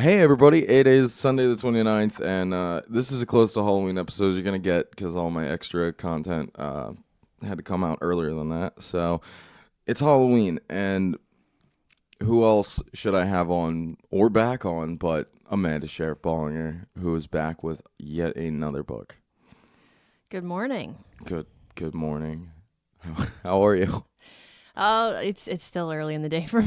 Hey everybody, it is Sunday the 29th, and this is a close to Halloween episode you're going to get because all my extra content had to come out earlier than that. So it's Halloween, and who else should I have on or back on but Amanda Sheriff Bollinger, who is back with yet another book. Good morning. Good morning. How are you? It's still early in the day for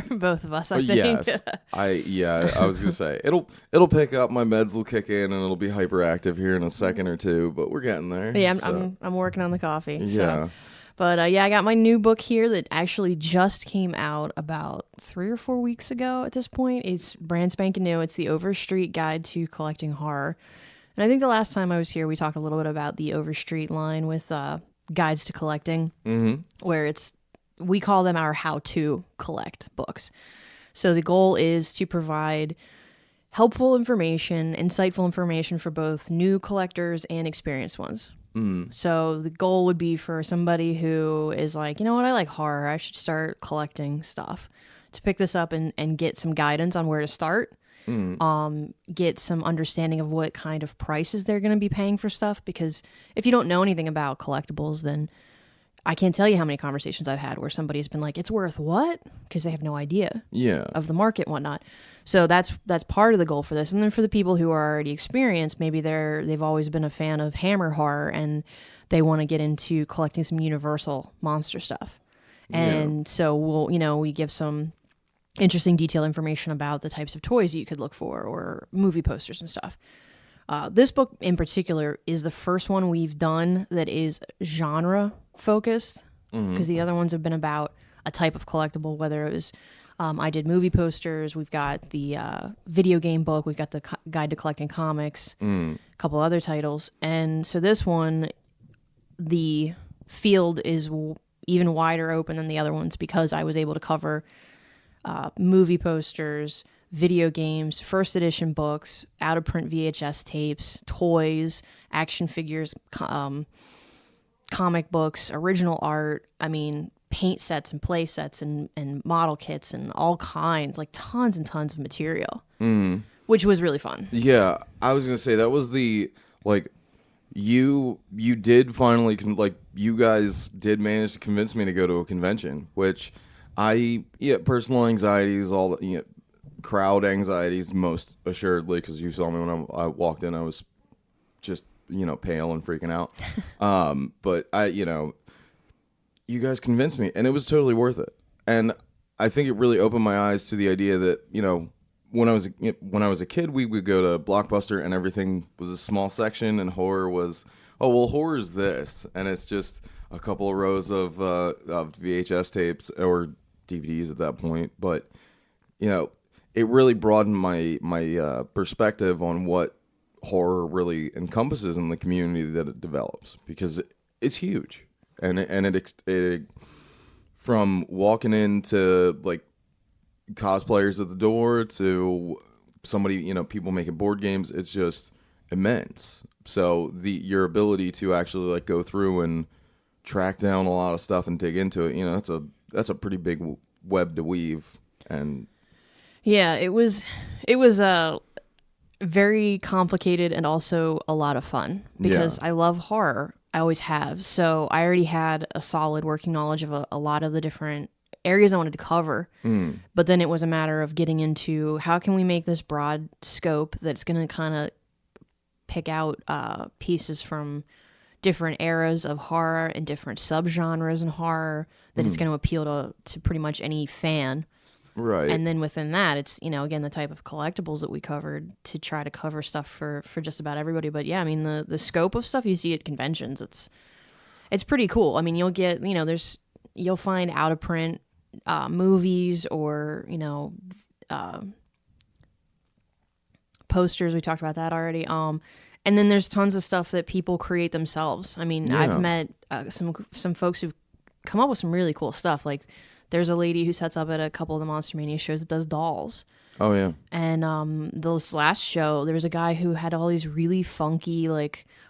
both of us, I think. Yes. I was gonna say it'll pick up. My meds will kick in, and it'll be hyperactive here in a second or two. But we're getting there. Yeah, so. I'm working on the coffee. Yeah. So. But I got my new book here that actually just came out about 3 or 4 weeks ago. At this point, it's brand spanking new. It's the Overstreet Guide to Collecting Horror. And I think the last time I was here, we talked a little bit about the Overstreet line with guides to collecting, where we call them our how-to collect books. So the goal is to provide helpful information, insightful information for both new collectors and experienced ones. So the goal would be for somebody who is like, you know what, I like horror, I should start collecting stuff, to pick this up and get some guidance on where to start, get some understanding of what kind of prices they're going to be paying for stuff. Because if you don't know anything about collectibles, then I can't tell you how many conversations I've had where somebody's been like, it's worth what? Because they have no idea of the market and whatnot. So that's part of the goal for this. And then for the people who are already experienced, maybe they've always been a fan of Hammer horror and they want to get into collecting some Universal monster stuff. And so we give some interesting detailed information about the types of toys you could look for or movie posters and stuff. This book in particular is the first one we've done that is genre focused, because the other ones have been about a type of collectible, whether it was I did movie posters, we've got the video game book, we've got the Guide to Collecting Comics, a couple other titles. And so this one, the field is even wider open than the other ones because I was able to cover movie posters, video games, first edition books, out of print VHS tapes, toys, action figures, comic books, original art, paint sets and play sets and model kits and all kinds, like tons and tons of material, which was really fun. Yeah, I was going to say that was the, you did finally, you guys did manage to convince me to go to a convention, which personal anxieties, all the, crowd anxieties, most assuredly, because you saw me when I walked in, I was just, pale and freaking out. But you guys convinced me, and it was totally worth it. And I think it really opened my eyes to the idea that, when I was a kid, we would go to Blockbuster and everything was a small section, and horror was, horror's this, and it's just a couple of rows of VHS tapes or DVDs at that point. But it really broadened my perspective on what horror really encompasses in the community that it develops, because it's huge, and it from walking into cosplayers at the door to somebody, people making board games, it's just immense. So your ability to actually go through and track down a lot of stuff and dig into it, that's a pretty big web to weave. And yeah, it was very complicated and also a lot of fun, because I love horror. I always have. So I already had a solid working knowledge of a lot of the different areas I wanted to cover. But then it was a matter of getting into how can we make this broad scope that's going to kind of pick out pieces from different eras of horror and different subgenres in horror that is going to appeal to pretty much any fan. Right. And then within that, it's, again, the type of collectibles that we covered to try to cover stuff for just about everybody. But yeah, the scope of stuff you see at conventions, it's pretty cool. You'll get, you'll find out of print movies or, posters. We talked about that already. And then there's tons of stuff that people create themselves. I've met some folks who've come up with some really cool stuff. There's a lady who sets up at a couple of the Monster Mania shows that does dolls. Oh, yeah. And this last show, there was a guy who had all these really funky,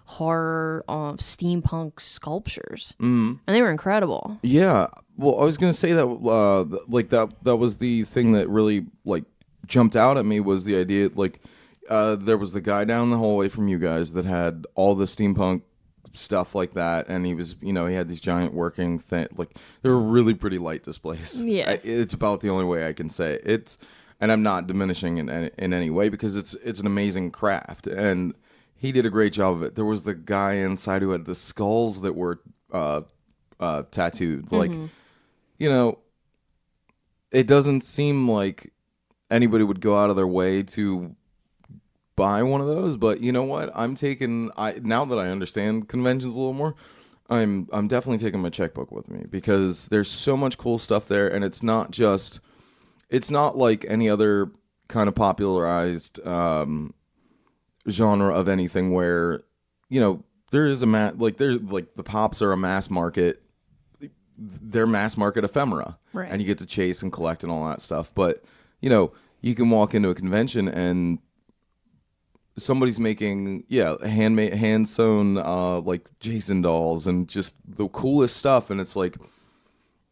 horror steampunk sculptures. And they were incredible. Yeah. Well, I was going to say that, that was the thing that really, jumped out at me was the idea, like, there was the guy down the hallway from you guys that had all the steampunk stuff like that, and he was, he had these giant working like, they were really pretty light displays. Yeah. It's about the only way I can say it. And I'm not diminishing in any way, because it's an amazing craft, and he did a great job of it. There was the guy inside who had the skulls that were tattooed. Like, it doesn't seem like anybody would go out of their way to buy one of those, but you know what? Now that I understand conventions a little more, I'm definitely taking my checkbook with me, because there's so much cool stuff there, and it's not like any other kind of popularized genre of anything where, there is the pops are a mass market. They're mass market ephemera, right? And you get to chase and collect and all that stuff. But, you can walk into a convention and somebody's making, handmade, hand sewn, like Jason dolls and just the coolest stuff. And it's like,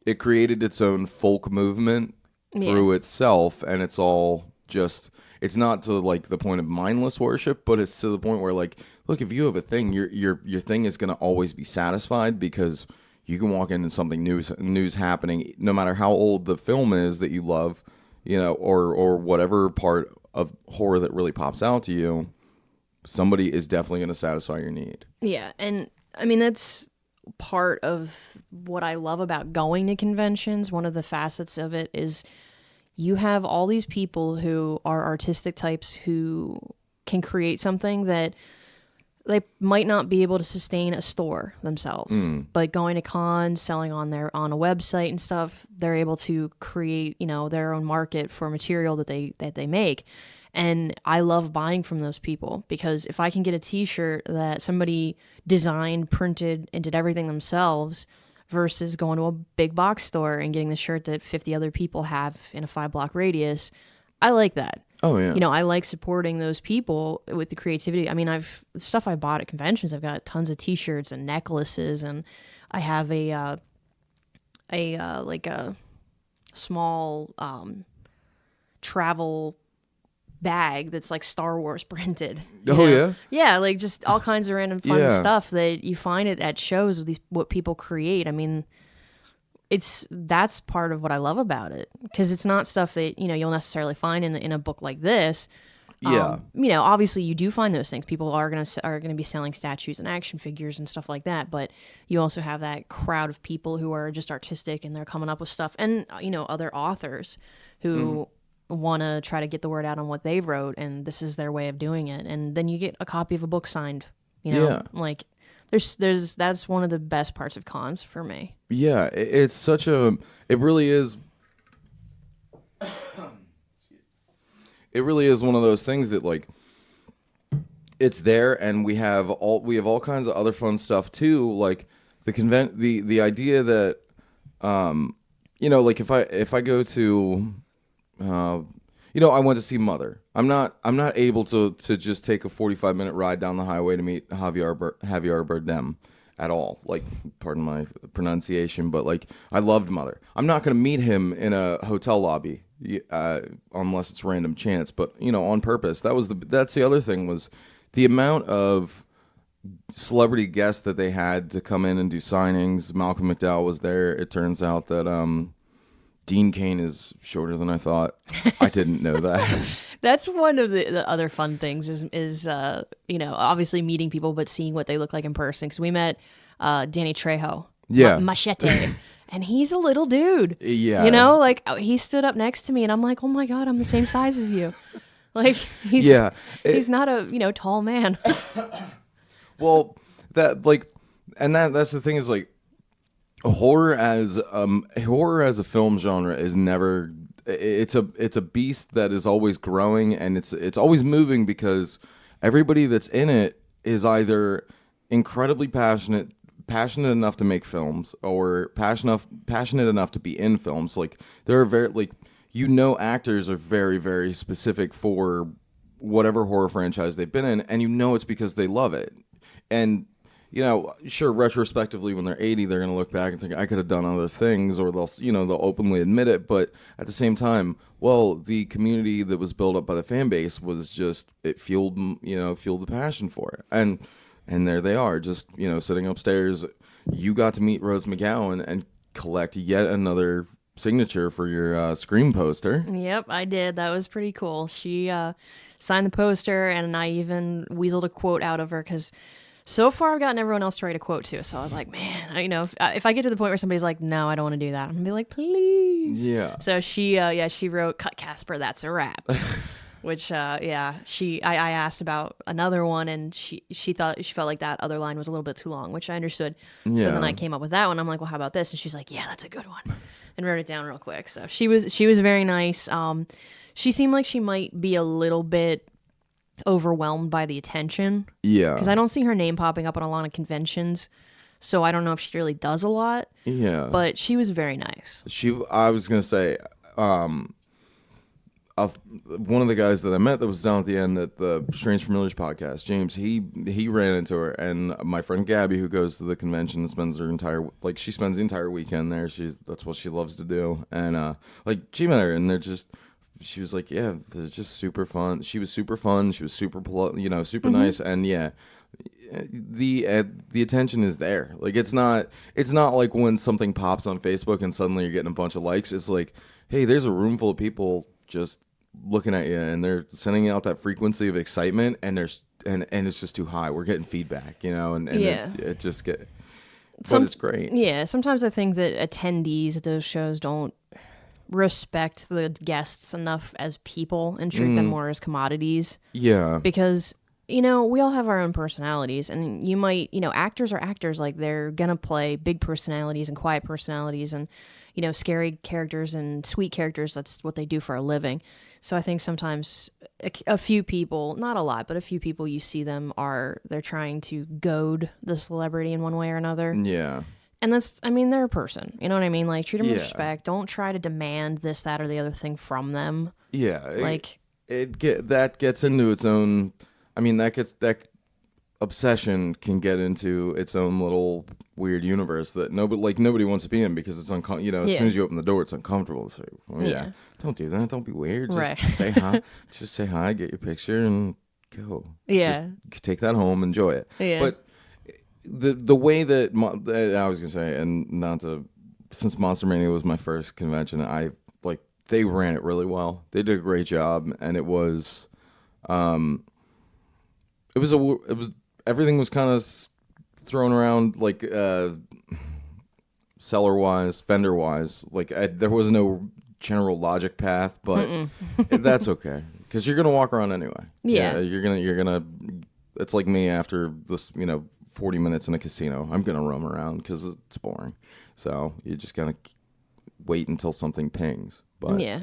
it created its own folk movement through itself, and it's all just, it's not to like the point of mindless worship, but it's to the point where, like, look, if you have a thing, your thing is going to always be satisfied, because you can walk into something news happening, no matter how old the film is that you love, or whatever part of horror that really pops out to you, somebody is definitely going to satisfy your need. Yeah, and I mean, that's part of what I love about going to conventions. One of the facets of it is you have all these people who are artistic types who can create something that they might not be able to sustain a store themselves, but going to cons, selling on a website and stuff, they're able to create, their own market for material that they make. And I love buying from those people, because if I can get a t-shirt that somebody designed, printed, and did everything themselves, versus going to a big box store and getting the shirt that 50 other people have in a 5-block radius, I like that. Oh, yeah. I like supporting those people with the creativity. I mean, stuff I bought at conventions, I've got tons of t-shirts and necklaces, and I have a small travel bag that's like Star Wars printed. Yeah? Yeah, like just all kinds of random fun stuff that you find at shows with what people create. I mean, that's part of what I love about it, because it's not stuff that you'll necessarily find in a book like this. Obviously you do find those things. People are gonna be selling statues and action figures and stuff like that, but you also have that crowd of people who are just artistic, and they're coming up with stuff, and other authors who want to try to get the word out on what they wrote, and this is their way of doing it. And then you get a copy of a book signed. Like that's one of the best parts of cons for me. Yeah, it really is. It really is one of those things that, like, it's there, and we have all kinds of other fun stuff too. Like the idea that, like if I go to, I went to see Mother. I'm not able to just take a 45-minute ride down the highway to meet Javier Bardem at all. Like, pardon my pronunciation, but like, I loved Mother. I'm not going to meet him in a hotel lobby, unless it's random chance, but on purpose. That's the other thing, was the amount of celebrity guests that they had to come in and do signings. Malcolm McDowell was there. It turns out that Dean Cain is shorter than I thought. I didn't know that. That's one of the other fun things is obviously meeting people, but seeing what they look like in person. Because we met Danny Trejo, Machete, and he's a little dude. Yeah, he stood up next to me, and I'm like, oh my god, I'm the same size as you. Like, he's not a tall man. Well, that's the thing, is like, horror as a film genre is never. It's a beast that is always growing, and it's always moving, because everybody that's in it is either incredibly passionate enough to make films, or passionate enough to be in films. Like, there are actors are very, very specific for whatever horror franchise they've been in, and it's because they love it. And sure, retrospectively, when they're 80, they're going to look back and think, I could have done other things, or they'll openly admit it. But at the same time, well, the community that was built up by the fan base was just, it fueled the passion for it. And there they are, just, sitting upstairs. You got to meet Rose McGowan and collect yet another signature for your Scream poster. Yep, I did. That was pretty cool. She signed the poster, and I even weaseled a quote out of her, because so far I've gotten everyone else to write a quote too. So I was like, man, if I get to the point where somebody's like, no, I don't want to do that, I'm gonna be like, please. Yeah. So she wrote, "Cut Casper, that's a wrap." Which I asked about another one, and she felt like that other line was a little bit too long, which I understood. Yeah. So then I came up with that one. I'm like, well, how about this? And she's like, yeah, that's a good one, and wrote it down real quick. So she was very nice. She seemed like she might be a little bit overwhelmed by the attention. Yeah. Because I don't see her name popping up on a lot of conventions, so I don't know if she really does a lot. Yeah. But she was very nice. I was gonna say, one of the guys that I met that was down at the end at the Strange Familiars podcast, James, he ran into her, and my friend Gabby, who goes to the convention and spends she spends the entire weekend there. That's what she loves to do, and she met her, and she was like, yeah, they're just super fun. She was super fun. She was super super nice, and yeah. The attention is there. Like, it's not like when something pops on Facebook and suddenly you're getting a bunch of likes. It's like, hey, there's a room full of people just looking at you, and they're sending out that frequency of excitement, and it's just too high. We're getting feedback, and yeah. it just but it's great. Yeah, sometimes I think that attendees at those shows don't respect the guests enough as people and treat them more as commodities. Yeah. Because, we all have our own personalities, and you might, actors are actors. Like, they're going to play big personalities and quiet personalities and, scary characters and sweet characters. That's what they do for a living. So I think sometimes a few people, not a lot, but a few people, you see them they're trying to goad the celebrity in one way or another. Yeah. And they're a person. You know what I mean? Like, treat them with respect. Don't try to demand this, that, or the other thing from them. Yeah. That gets into its own. That obsession can get into its own little weird universe that nobody wants to be in, because it's uncomfortable. As soon as you open the door, it's uncomfortable. So, don't do that. Don't be weird. Just say hi. Just say hi. Get your picture and go. Yeah. Just take that home. Enjoy it. Yeah. But the way that I was gonna say, and not to, since Monster Mania was my first convention, they ran it really well. They did a great job, and it was everything was kind of thrown around, like seller wise, vendor wise. Like, there was no general logic path, but that's okay, because you're gonna walk around anyway. Yeah. You're gonna. It's like me after this, 40 minutes in a casino. I'm gonna roam around because it's boring. So you just gotta wait until something pings. But yeah.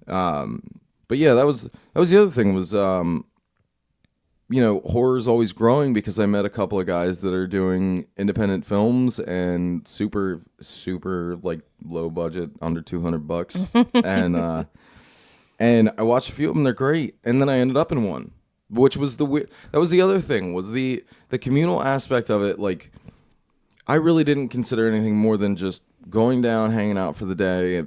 But yeah, that was the other thing was, horror's always growing, because I met a couple of guys that are doing independent films and super, super low budget, under $200, and I watched a few of them. They're great, and then I ended up in one, which was that was the other thing, was the communal aspect of it. Like, I really didn't consider anything more than just going down, hanging out for the day,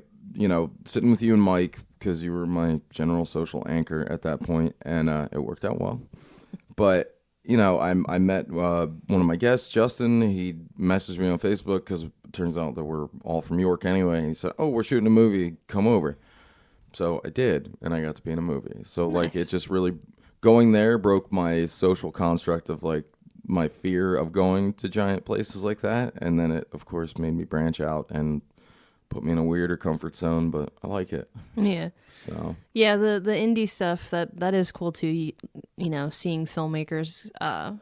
sitting with you and Mike, because you were my general social anchor at that point, and it worked out well. But, I met one of my guests, Justin. He messaged me on Facebook, because it turns out that we're all from York anyway. He said, oh, we're shooting a movie. Come over. So I did, and I got to be in a movie. So, nice. It just really, going there broke my social construct of, my fear of going to giant places like that. And then it, of course, made me branch out and put me in a weirder comfort zone, but I like it. Yeah. So. Yeah, the indie stuff, that is cool too. Seeing filmmakers out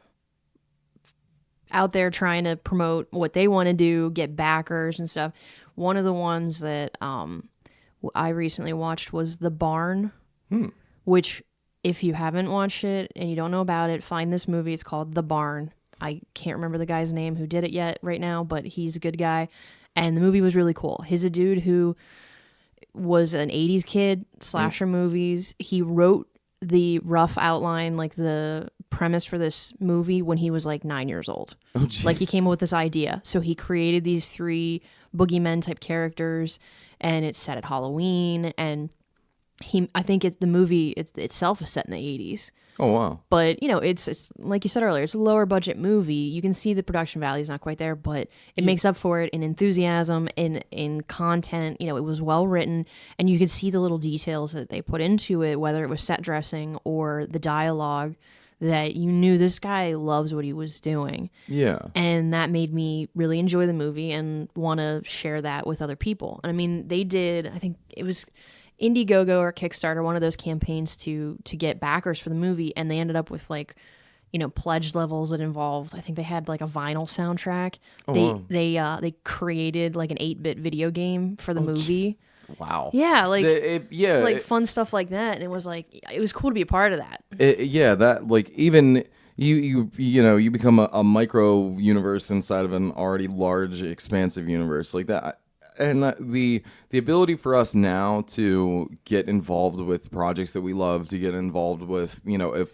there trying to promote what they want to do, get backers and stuff. One of the ones that I recently watched was The Barn, which, if you haven't watched it and you don't know about it, find this movie. It's called The Barn. I can't remember the guy's name who did it yet right now, but he's a good guy. And the movie was really cool. He's a dude who was an 80s kid, slasher movies. He wrote the rough outline, like the premise for this movie when he was like 9 years old. Oh, geez. Like he came up with this idea. So he created these 3 boogeymen type characters, and it's set at Halloween. And I think the movie itself is set in the 80s. Oh, wow. But, it's like you said earlier, it's a lower budget movie. You can see the production value is not quite there, but it makes up for it in enthusiasm, in content. It was well written, and you could see the little details that they put into it, whether it was set dressing or the dialogue, that you knew this guy loves what he was doing. Yeah. And that made me really enjoy the movie and want to share that with other people. And I mean, they did, I think it was Indiegogo or Kickstarter, one of those campaigns to get backers for the movie, and they ended up with like, pledge levels that involved. I think they had like a vinyl soundtrack. Oh, wow. They created like an 8-bit video game for the movie. Wow. Yeah, like fun fun stuff like that, and it was cool to be a part of that. That like even you become a micro universe inside of an already large, expansive universe like that. And the ability for us now to get involved with projects that we love, to get involved with, if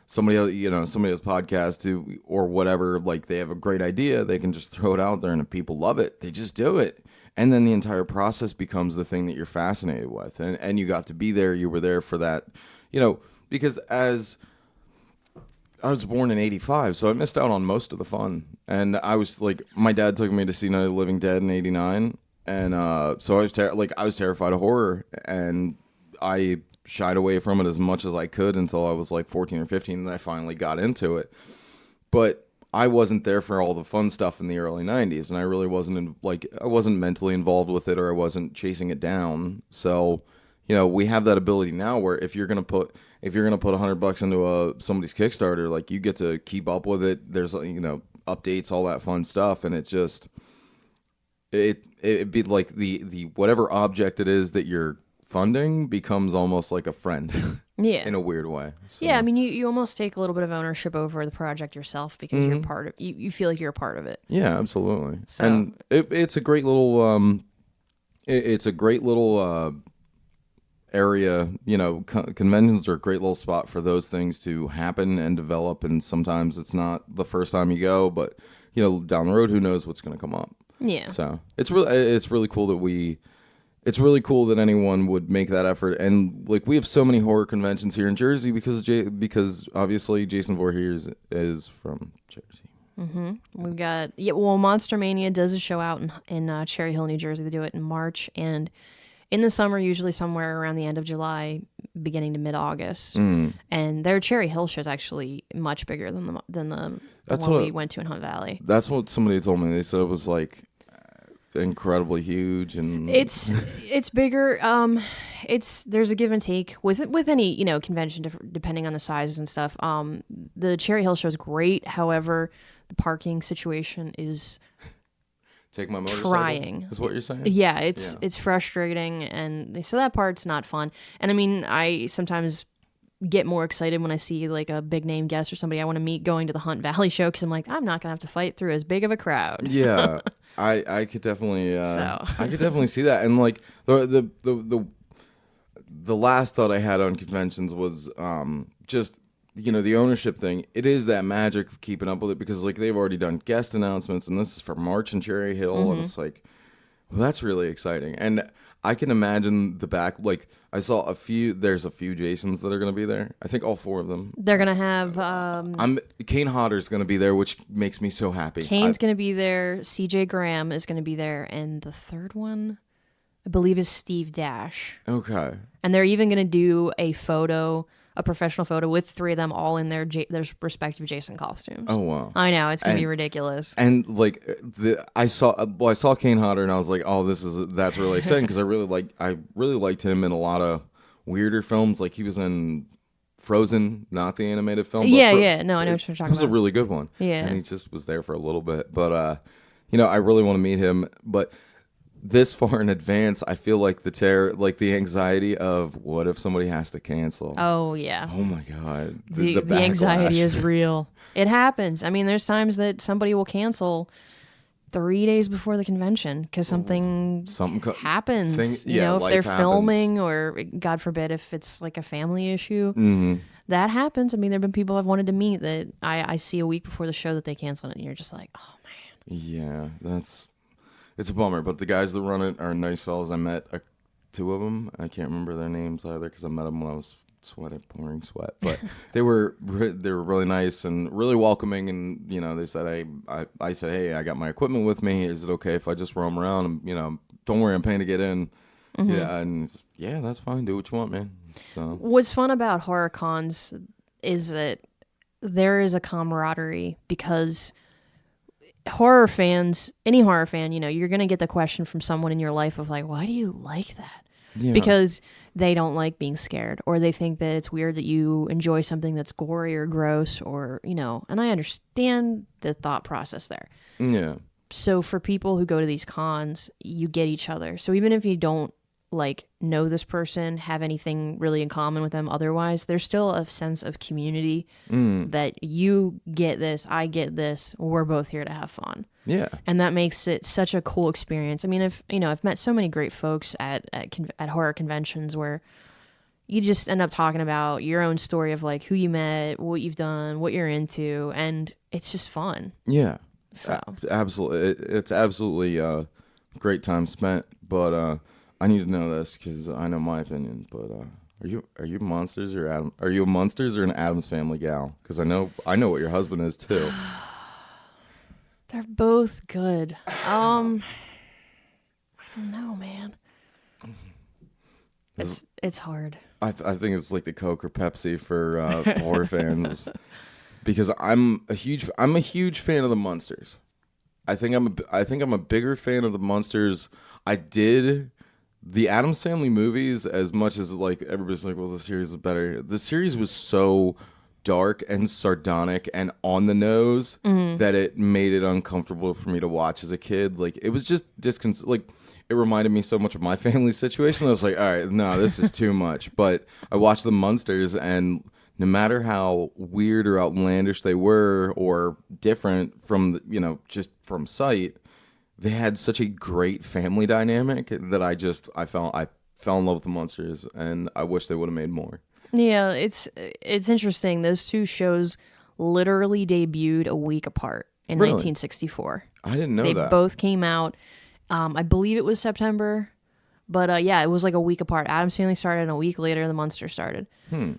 somebody else podcast or whatever, like they have a great idea, they can just throw it out there, and if people love it, they just do it. And then the entire process becomes the thing that you're fascinated with. And you got to be there. You were there for that, because as I was born in 85, so I missed out on most of the fun. And I was like, my dad took me to see Night of the Living Dead in 89. And so I was terrified of horror, and I shied away from it as much as I could until I was like 14 or 15, and I finally got into it. But I wasn't there for all the fun stuff in the early 90s, and I really wasn't I wasn't mentally involved with it, or I wasn't chasing it down. So, we have that ability now where if you're gonna put $100 into somebody's Kickstarter, like you get to keep up with it. There's updates, all that fun stuff, and it'd be like the whatever object it is that you're funding becomes almost like a friend. Yeah. In a weird way. So. Yeah, I mean, you almost take a little bit of ownership over the project yourself because you're part of you feel like you're a part of it. Yeah, absolutely. So. And it's a great little area, conventions are a great little spot for those things to happen and develop, and sometimes it's not the first time you go, but down the road, who knows what's going to come up. Yeah. So it's really cool that anyone would make that effort, and like we have so many horror conventions here in Jersey because obviously Jason Voorhees is from Jersey. Mm-hmm. We've got Monster Mania does a show out in Cherry Hill, New Jersey. They do it in March, and in the summer, usually somewhere around the end of July, beginning to mid-August. And their Cherry Hill show is actually much bigger than the one we went to in Hunt Valley. That's what somebody told me. They said it was like incredibly huge, and it's bigger. There's a give and take with any convention, depending on the sizes and stuff. The Cherry Hill show is great. However, the parking situation is take my motorcycle. Trying is what you're saying? Yeah, it's frustrating, and so that part's not fun. And I mean, I sometimes get more excited when I see like a big name guest or somebody I want to meet going to the Hunt Valley show, because I'm like, I'm not gonna have to fight through as big of a crowd. Yeah, I could definitely I could definitely see that. And like the last thought I had on conventions was just the ownership thing. It is that magic of keeping up with it, because like they've already done guest announcements, and this is for March in Cherry Hill, and it's like, well, that's really exciting. And I can imagine the back, like I saw there's a few Jasons that are going to be there. I think all 4 of them. They're going to have... Kane Hodder's going to be there, which makes me so happy. Kane's going to be there. CJ Graham is going to be there. And the third one, I believe, is Steve Dash. Okay. And they're even going to do a professional photo with 3 of them all in their respective Jason costumes. Oh, wow. I know, it's going to be ridiculous. And like I saw Kane Hodder, and I was like, oh, that's really exciting, because I really liked him in a lot of weirder films. Like he was in Frozen, not the animated film. Yeah. No, I know what you're talking about. It was a really good one. Yeah. And he just was there for a little bit. But I really want to meet him. But this far in advance, I feel like the terror, like the anxiety of what if somebody has to cancel. Oh, yeah. Oh, my God. The anxiety is real. It happens. I mean, there's times that somebody will cancel 3 days before the convention because something happens. If they're filming, or God forbid if it's like a family issue. that happens. I mean, there have been people I've wanted to meet that I see a week before the show that they canceled it, and you're just like, oh man. Yeah, it's a bummer. But the guys that run it are nice fellas. I met two of them. I can't remember their names either because I met them when I was pouring sweat. But they were really nice and really welcoming. And they said, I said, hey, I got my equipment with me. Is it okay if I just roam around? And don't worry, I'm paying to get in. Mm-hmm. Yeah, and yeah, that's fine. Do what you want, man. So what's fun about horror cons is that there is a camaraderie because horror fans, any horror fan, you're going to get the question from someone in your life of like, why do you like that? Yeah. Because they don't like being scared, or they think that it's weird that you enjoy something that's gory or gross, or, and I understand the thought process there. Yeah. So for people who go to these cons, you get each other. So even if you don't know this person, have anything really in common with them otherwise, there's still a sense of community that you get this, I get this, we're both here to have fun. Yeah. And that makes it such a cool experience. I mean, I've met so many great folks at horror conventions where you just end up talking about your own story of like who you met, what you've done, what you're into, and it's just fun. Yeah. So absolutely, it's absolutely a great time spent, but I need to know this because I know my opinion. But are you Munsters or Adam? Are you a Munsters or an Addams Family gal? Because I know what your husband is too. They're both good. I don't know, man. It's hard. I think it's like the Coke or Pepsi for horror fans. Because I'm a huge fan of the Munsters. I think I'm a bigger fan of the Munsters. I did the Addams Family movies as much as like everybody's like, well, the series is better. The series was so dark and sardonic and on the nose that it made it uncomfortable for me to watch as a kid. Like it was just it reminded me so much of my family's situation. I was like, all right, no, this is too much. But I watched the Munsters, and no matter how weird or outlandish they were or different from, just from sight, they had such a great family dynamic that I fell in love with the Munsters, and I wish they would have made more. Yeah, it's interesting. Those two shows literally debuted a week apart in 1964. I didn't know that. They both came out, I believe it was September. But yeah, it was like a week apart. Addams Family started, and a week later, the Munsters started,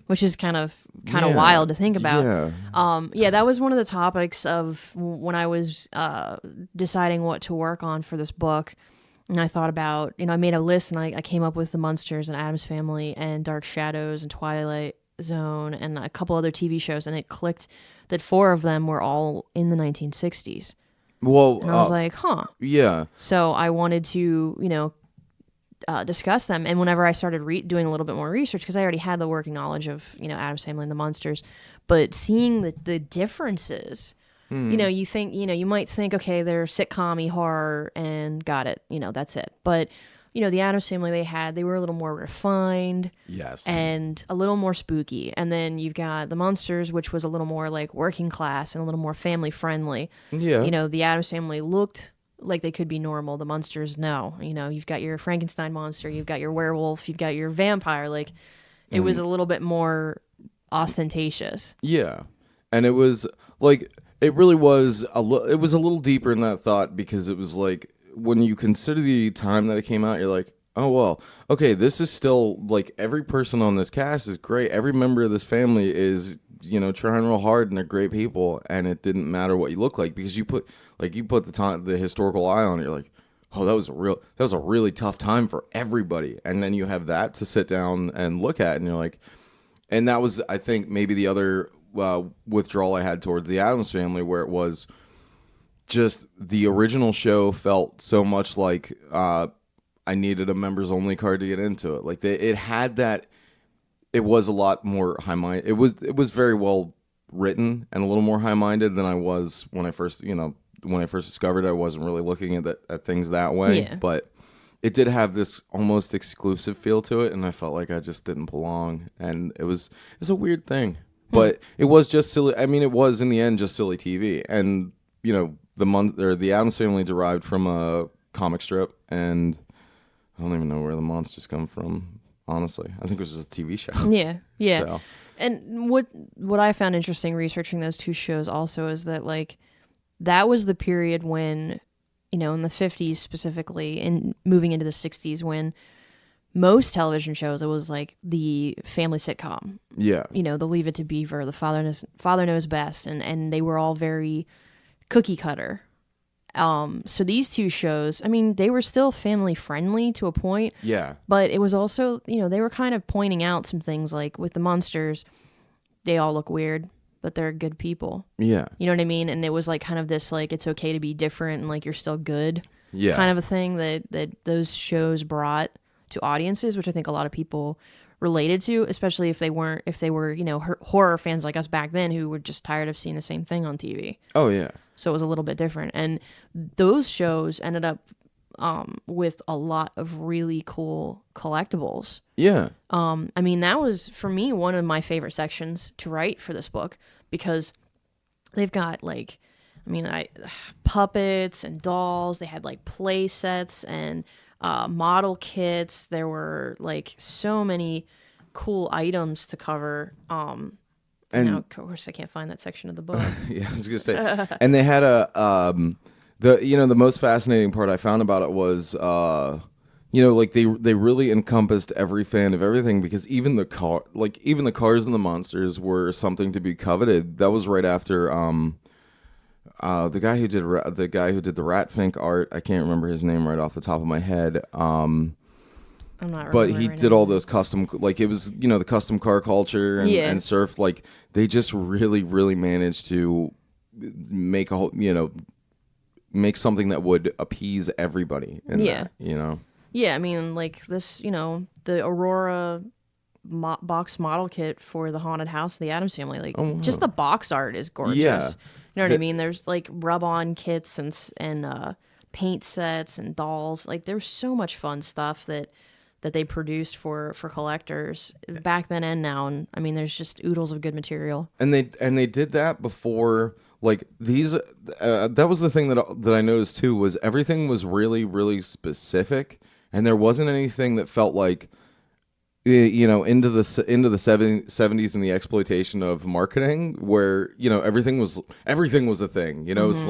which is kind of wild to think about. Yeah, that was one of the topics of when I was deciding what to work on for this book. And I thought about, I made a list, and I came up with the Munsters and Addams Family and Dark Shadows and Twilight Zone and a couple other TV shows, and it clicked that 4 of them were all in the 1960s. Well, and I was like, huh. Yeah. So I wanted to, discuss them, and whenever I started doing a little bit more research, because I already had the working knowledge of Addams Family and the Munsters, but seeing the differences, you might think, okay, they're sitcom-y horror and got it, that's it. But the Addams Family they were a little more refined, yes, and a little more spooky. And then you've got the Munsters, which was a little more like working class and a little more family friendly. Yeah, the Addams Family looked like they could be normal. The Munsters, no. You've got your Frankenstein monster, you've got your werewolf, you've got your vampire. Like, it was a little bit more ostentatious. Yeah. And it was like, it really was it was a little deeper in that thought, because it was like, when you consider the time that it came out, you're like, oh, well, okay, this is still like, every person on this cast is great. Every member of this family is, trying real hard, and they're great people, and it didn't matter what you look like, because you put the historical eye on it. You're like, oh, that was a really tough time for everybody. And then you have that to sit down and look at, and you're like, and that was, I think, maybe the other withdrawal I had towards the Addams Family, where it was just the original show felt so much like I needed a members only card to get into it. Like it had that. It was a lot more high-minded. It was very well written and a little more high-minded than I was when I first discovered it. I wasn't really looking at things that way. Yeah. But it did have this almost exclusive feel to it, and I felt like I just didn't belong. And it was a weird thing. But it was just silly. I mean, it was in the end just silly TV. And the Addams Family derived from a comic strip, and I don't even know where the monsters come from. Honestly, I think it was just a TV show. Yeah. And what I found interesting researching those two shows also is that like that was the period when, you know, in the 50s specifically and moving into the 60s when most television shows, it was like the family sitcom. Yeah. You know, the Leave It to Beaver, the Father Knows Best, and they were all very cookie cutter. So these two shows, I mean, they were still family friendly to a point. Yeah. But it was also, you know, they were kind of pointing out some things like with the Munsters, they all look weird, but they're good people. Yeah. You know what I mean? And it was like kind of this like it's okay to be different and like you're still good. Yeah. Kind of a thing that those shows brought to audiences, which I think a lot of people related to, especially if they were, you know, horror fans like us back then who were just tired of seeing the same thing on TV. Oh yeah. So it was a little bit different. And those shows ended up with a lot of really cool collectibles. Yeah. I mean, that was, for me, one of my favorite sections to write for this book because they've got, like, I mean, puppets and dolls. They had, like, play sets and model kits. There were, like, so many cool items to cover. And now, of course, I can't find that section of the book. Yeah, I was gonna say, and they had the most fascinating part I found about it was, you know, like they really encompassed every fan of everything because even the cars and the monsters were something to be coveted. That was right after the guy who did the Ratfink art. I can't remember his name right off the top of my head. I'm not. But he right did now. all those custom, like it was, you know, the custom car culture and surf. Like they just really, really managed to make a whole, you know, make something that would appease everybody. That, you know. Yeah, I mean, like this, you know, the Aurora box model kit for the haunted house of the Addams Family. Like just the box art is gorgeous. Yeah. You know what I mean? There's like rub-on kits and paint sets and dolls. Like there's so much fun stuff that they produced for collectors back then and now. And I mean, there's just oodles of good material. And they did that before, like these. That was the thing that I noticed too, was everything was really, really specific, and there wasn't anything that felt like, you know, into the 70s and the exploitation of marketing, where, you know, everything was a thing. You know, it was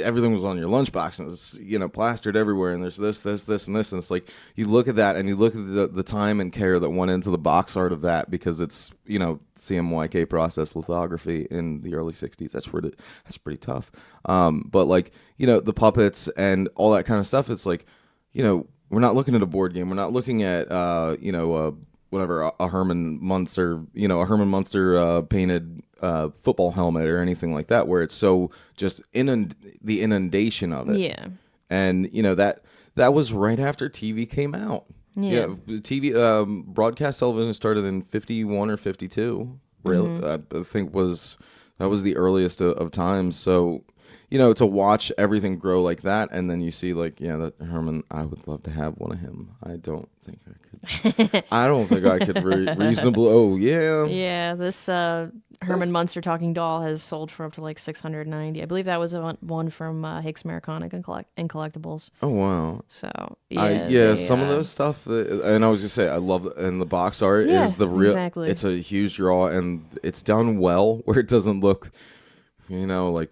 everything was on your lunchbox, and it was, you know, plastered everywhere. And there's this, and this, and it's like you look at that and you look at the time and care that went into the box art of that, because it's, you know, CMYK process lithography in the early 60s. That's pretty tough. But like, you know, the puppets and all that kind of stuff. It's like, you know, we're not looking at a board game. We're not looking at you know, whatever, a Herman Munster, you know, a Herman Munster painted football helmet or anything like that, where it's so just the inundation of it. Yeah. And, you know, that was right after TV came out. Yeah. TV, broadcast television started in 51 or 52. Really, I think that was the earliest of times. So, you know, to watch everything grow like that, and then you see, like, yeah, that Herman, I would love to have one of him. I don't think I could. I don't think I could reasonably. Oh yeah. Yeah, this Herman Munster talking doll has sold for up to like 690. I believe that was one from Hicks Americana and Collectibles. Oh wow. So some of those stuff. And I was gonna say, I love, and the box art is the real. Exactly. It's a huge draw, and it's done well, where it doesn't look, you know, like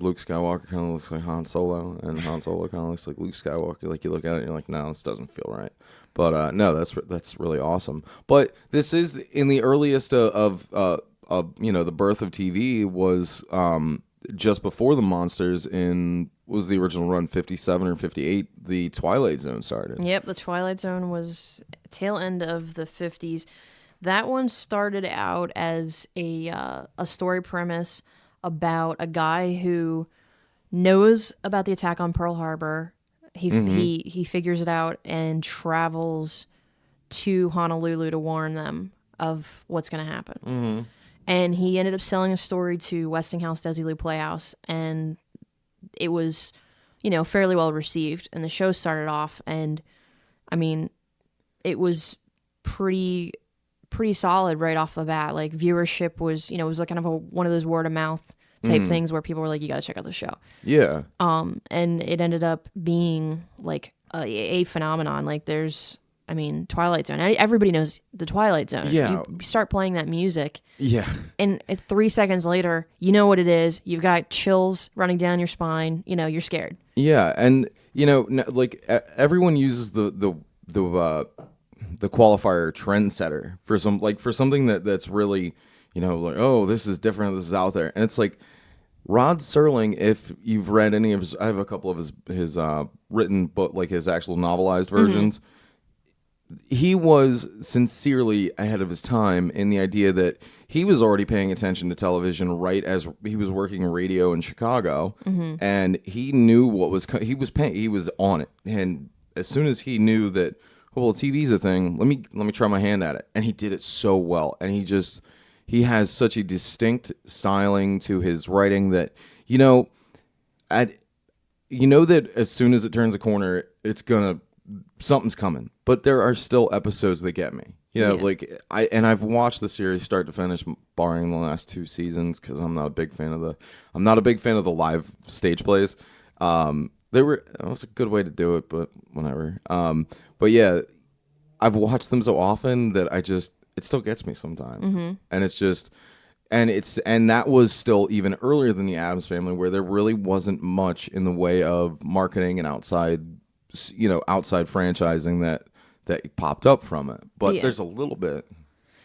Luke Skywalker kind of looks like Han Solo, and Han Solo kind of looks like Luke Skywalker. Like you look at it, and you're like, no, this doesn't feel right. But no, that's really awesome. But this is in the earliest of you know, the birth of TV was just before the Munsters was the original run 57 or 58. The Twilight Zone started. Yep, the Twilight Zone was tail end of the 50s. That one started out as a story premise about a guy who knows about the attack on Pearl Harbor. He figures it out and travels to Honolulu to warn them of what's going to happen. And he ended up selling a story to Westinghouse Desilu Playhouse, and it was, you know, fairly well received. And the show started off, and I mean, it was pretty solid right off the bat. Like viewership was, you know, it was like kind of one of those word of mouth type things where people were like, you got to check out the show. Yeah. And it ended up being like a phenomenon. Like there's I mean, Twilight Zone. Everybody knows the Twilight Zone. Yeah. You start playing that music, Yeah. and 3 seconds later, you know what it is. You've got chills running down your spine. You know, you're scared. Yeah, and like everyone uses the qualifier trendsetter for something that's really, like, oh, this is different, this is out there, and it's like Rod Serling. If you've read any of his, I have a couple of his written book, like his actual novelized versions. He was sincerely ahead of his time in the idea that he was already paying attention to television right as he was working radio in Chicago, and he knew what was he was on it. And as soon as he knew that, well, TV's a thing, let me try my hand at it, and he did it so well. And he has such a distinct styling to his writing that that as soon as it turns a corner, something's coming. But there are still episodes that get me. Like I've watched the series start to finish, barring the last 2 seasons, because I'm not a big fan of the live stage plays. It was a good way to do it, but whatever. But yeah, I've watched them so often that it still gets me sometimes, and it's just. And that was still even earlier than the Addams Family, where there really wasn't much in the way of marketing and outside franchising that popped up from it. But there's a little bit.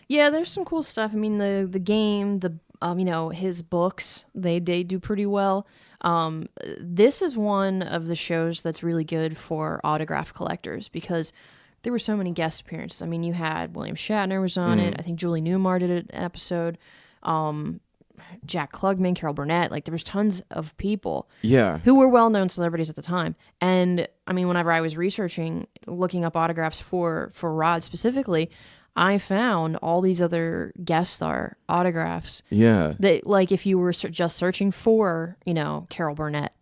Yeah, there's some cool stuff. I mean, the game, his books, they do pretty well. This is one of the shows that's really good for autograph collectors because there were so many guest appearances. I mean, you had William Shatner was on it. I think Julie Newmar did an episode. Jack Klugman, Carol Burnett, like there was tons of people who were well-known celebrities at the time. And I mean, whenever I was looking up autographs for Rod specifically, I found all these other guest star autographs. Yeah. That, like, if you were just searching for, Carol Burnett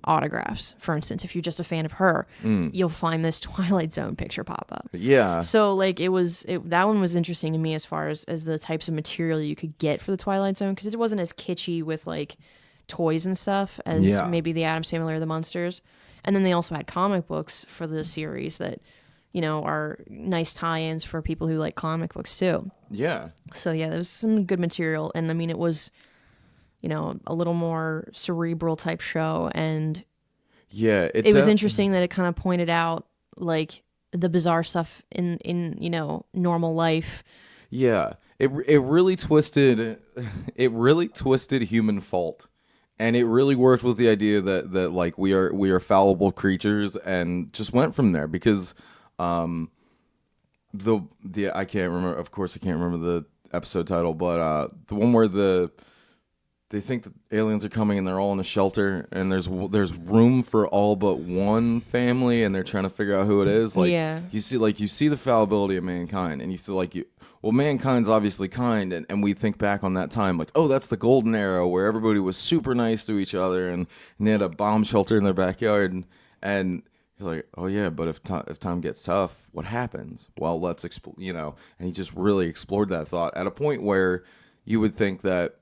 autographs, for instance, if you're just a fan of her, you'll find this Twilight Zone picture pop up. Yeah. So, like, that one was interesting to me as far as the types of material you could get for the Twilight Zone, because it wasn't as kitschy with, like, toys and stuff as maybe the Addams Family or the Munsters. And then they also had comic books for the series that, are nice tie-ins for people who like comic books too. Yeah. So, yeah, there was some good material. And, I mean, it was a little more cerebral type show. And it was interesting that it kind of pointed out like the bizarre stuff in normal life. Yeah. It really twisted human fault. And it really worked with the idea that like we are fallible creatures, and just went from there because I can't remember, of course I can't remember the episode title, but the one where they think that aliens are coming and they're all in a shelter and there's room for all but one family and they're trying to figure out who it is. Like you see the fallibility of mankind, and you feel like mankind's obviously kind, and we think back on that time like, oh, that's the golden era where everybody was super nice to each other and they had a bomb shelter in their backyard, and you're like, oh yeah, but if time gets tough, what happens? Well, let's and he just really explored that thought at a point where you would think that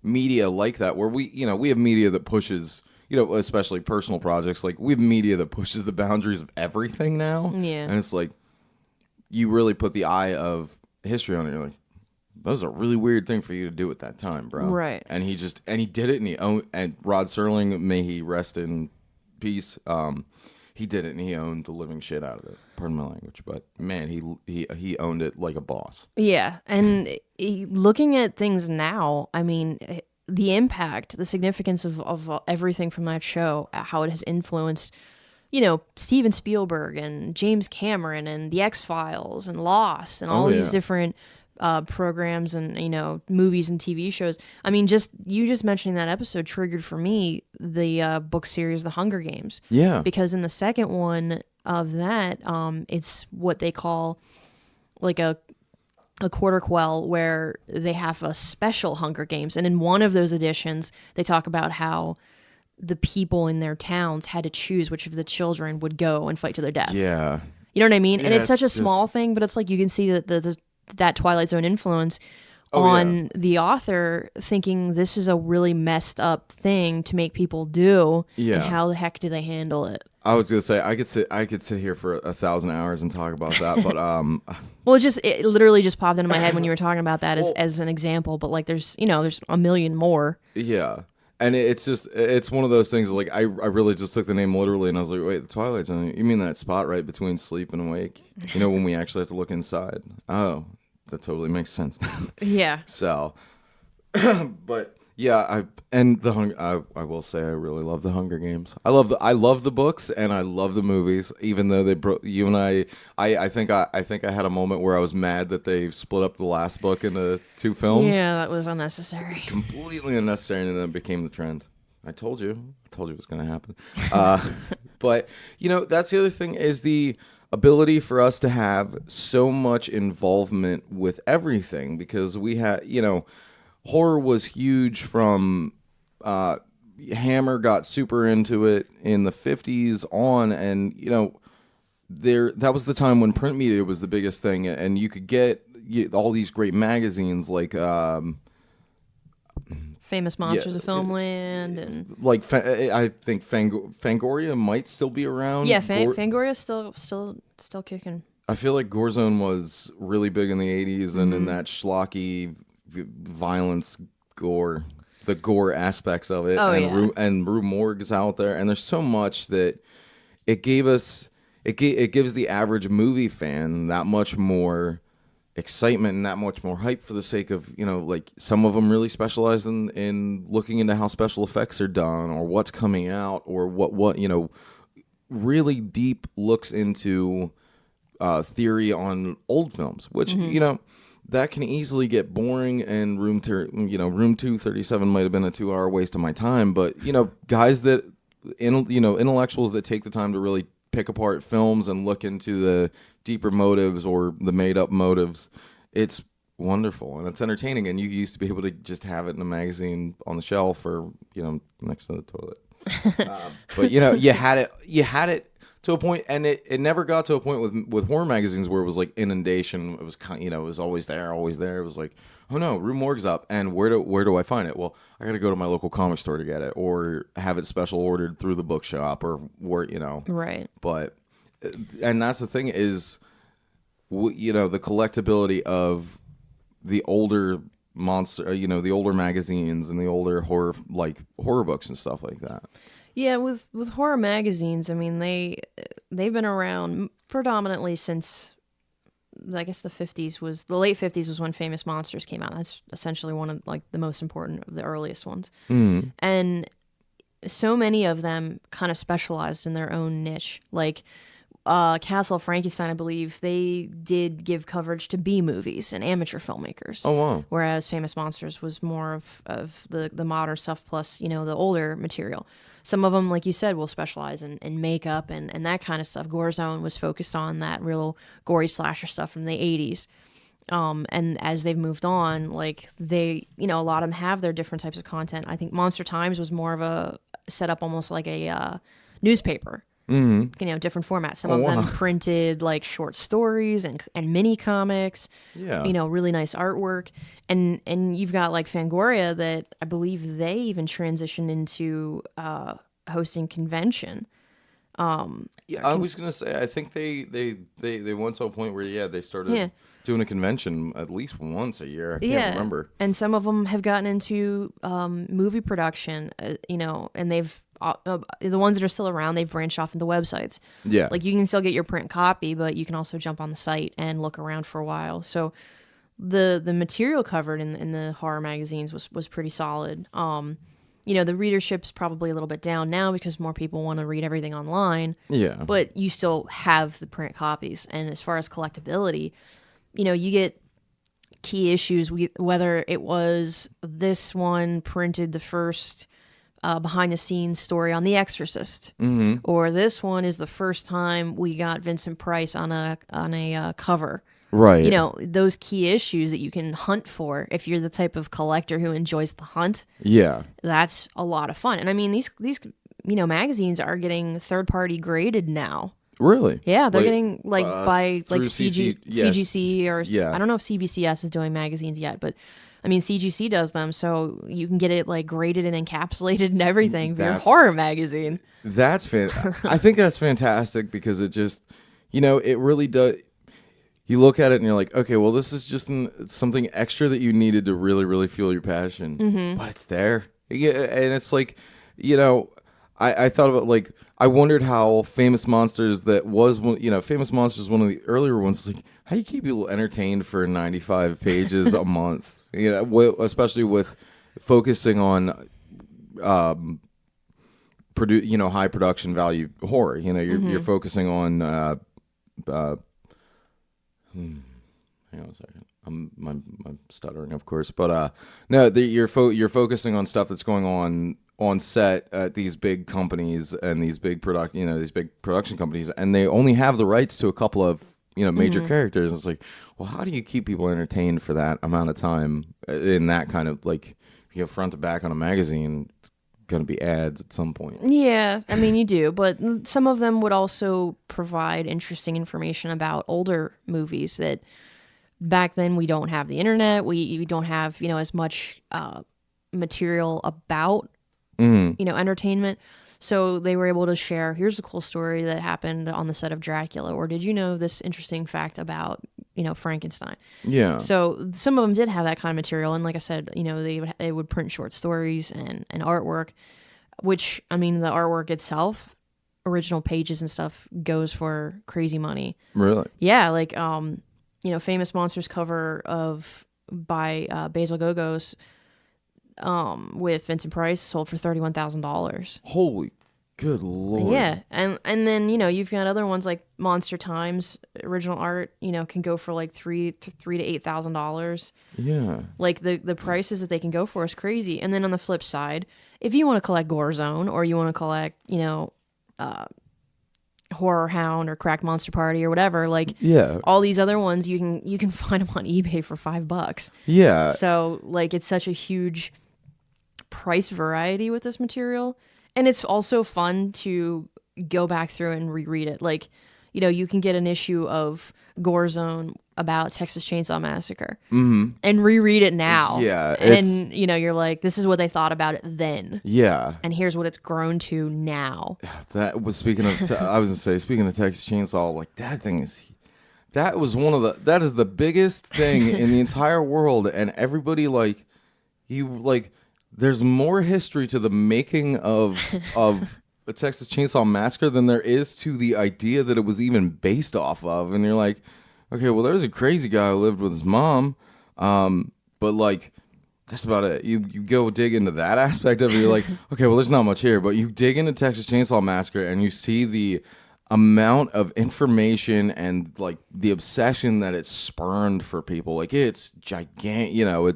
media like that, where we have media that pushes, especially personal projects, like we have media that pushes the boundaries of everything now. Yeah. And it's like, you really put the eye of history on it. You're like, that was a really weird thing for you to do at that time, bro. Right. And he did it, and Rod Serling, may he rest in peace, he did it, and he owned the living shit out of it. Pardon my language, but man, he owned it like a boss. Yeah, and looking at things now, I mean, the impact, the significance of everything from that show, how it has influenced, Steven Spielberg and James Cameron and The X-Files and Lost and all these different programs and movies and TV shows. I mean, just mentioning that episode triggered for me the book series The Hunger Games. Yeah, because in the second one of that, it's what they call like a quarter quell, where they have a special Hunger Games, and in one of those editions they talk about how the people in their towns had to choose which of the children would go and fight to their death. Yeah, you know what I mean? Yeah, and it's such a small thing, but it's like you can see that that Twilight Zone influence on the author, thinking this is a really messed up thing to make people do, and how the heck do they handle it? I was gonna say I could sit here for 1,000 hours and talk about that, but Well, it literally just popped into my head when you were talking about that as an example. But like, there's a million more. yeah. And it's one of those things like I really just took the name literally and I was like, wait, the Twilight Zone, you mean that spot right between sleep and awake? You know, when we actually have to look inside. Oh, that totally makes sense. Yeah. So, but yeah, I will say I really love the Hunger Games. I love the books and I love the movies. Even though they broke you and I think I had a moment where I was mad that they split up the last book into 2 films. Yeah, that was unnecessary. Completely unnecessary, and then it became the trend. I told you it was going to happen. But that's the other thing is the ability for us to have so much involvement with everything because we had horror was huge from Hammer got super into it in the 50s on, and that was the time when print media was the biggest thing, and you could get all these great magazines like Famous Monsters of Filmland, and like I think Fangoria might still be around. Yeah, Fangoria's still kicking. I feel like Gorezone was really big in the 80s and in that schlocky violence gore, the gore aspects of it. Oh, and Rue Morgue's out there, and there's so much that it gave us. It gives the average movie fan that much more excitement and that much more hype for the sake of like some of them really specialize in looking into how special effects are done or what's coming out or what really deep looks into theory on old films, which that can easily get boring, and Room 237 might have been a 2-hour waste of my time, but guys that intellectuals that take the time to really pick apart films and look into the deeper motives or the made up motives, it's wonderful and it's entertaining, and you used to be able to just have it in a magazine on the shelf or next to the toilet. But you had it to a point, and it never got to a point with horror magazines where it was like inundation. It was it was always there. It was like, oh no, Rue Morgue's up, and where do I find it? Well, I got to go to my local comic store to get it, or have it special ordered through the bookshop, or where Right. But and that's the thing is, the collectability of the older monster, the older magazines and the older horror books and stuff like that. Yeah, with horror magazines, I mean they've been around predominantly since I guess the late 50s was when Famous Monsters came out. That's essentially one of like the most important of the earliest ones. Mm. And so many of them kind of specialized in their own niche. Like Castle of Frankenstein, I believe, they did give coverage to B movies and amateur filmmakers. Oh, wow. Whereas Famous Monsters was more of the modern stuff plus, the older material. Some of them, like you said, will specialize in makeup and that kind of stuff. Gorezone was focused on that real gory slasher stuff from the 80s. And as they've moved on, like they, a lot of them have their different types of content. I think Monster Times was more of a set up almost like a newspaper. Mm-hmm. Different formats. Some of them printed like short stories and mini comics. Yeah. Really nice artwork. And you've got like Fangoria that I believe they even transitioned into hosting convention. I was gonna say I think they went to a point where they started doing a convention at least once a year. I can't remember. And some of them have gotten into movie production. And they've. The ones that are still around, they've branched off into websites. Yeah. Like you can still get your print copy, but you can also jump on the site and look around for a while. So the material covered in the horror magazines was pretty solid. The readership's probably a little bit down now because more people want to read everything online. Yeah. But you still have the print copies. And as far as collectability, you get key issues, whether it was this one printed the first behind the scenes story on The Exorcist, or this one is the first time we got Vincent Price on a cover. Right. Those key issues that you can hunt for if you're the type of collector who enjoys the hunt. Yeah. That's a lot of fun. And I mean these magazines are getting third party graded now. Really? Yeah, they're getting by like CGC, CGC or I don't know if CBCS is doing magazines yet, but I mean, CGC does them, so you can get it like graded and encapsulated and everything for your That's- horror magazine. That's I think that's fantastic because it just, it really does. You look at it and you're like, okay, well, this is just something extra that you needed to really, really fuel your passion, but it's there. Yeah, and it's like, I thought about like I wondered how Famous Monsters Famous Monsters one of the earlier ones. Like, how do you keep people entertained for 95 pages a month? Especially with focusing on, high production value horror. You're focusing on. Hang on a second. I'm stuttering, of course, but no, you're focusing on stuff that's going on set at these big companies and these big production companies, and they only have the rights to a couple of major characters. It's like, well, how do you keep people entertained for that amount of time in that kind of like front to back on a magazine? It's gonna be ads at some point. Yeah, I mean you do, but some of them would also provide interesting information about older movies that back then we don't have the internet, we don't have as much material about entertainment. So they were able to share, here's a cool story that happened on the set of Dracula, or did you know this interesting fact about Frankenstein? Yeah. So some of them did have that kind of material, and like I said, they would print short stories and artwork, which I mean the artwork itself, original pages and stuff, goes for crazy money. Really? Yeah, like Famous Monsters cover by Beistle Go-Go's with Vincent Price sold for $31,000. Holy good lord. Yeah, and then you've got other ones like Monster Times original art can go for like $3,000 to $8,000. Yeah, like the prices that they can go for is crazy. And then on the flip side, if you want to collect Gore Zone or you want to collect Horror Hound or Cracked Monster Party or whatever, like all these other ones you can find them on eBay for $5. Yeah, so like it's such a huge price variety with this material, and it's also fun to go back through and reread it. Like you can get an issue of Gore Zone about Texas Chainsaw Massacre and reread it now. Yeah, and you're like, this is what they thought about it then. Yeah, and here's what it's grown to now. That was speaking of speaking of Texas Chainsaw, like that is the biggest thing in the entire world, and everybody there's more history to the making of a Texas Chainsaw Massacre than there is to the idea that it was even based off of. And you're like, okay, well, there's a crazy guy who lived with his mom, but like that's about it. You go dig into that aspect of it, you're like, okay, well, there's not much here. But you dig into Texas Chainsaw Massacre and you see the amount of information and like the obsession that it's spurned for people. Like it's gigantic,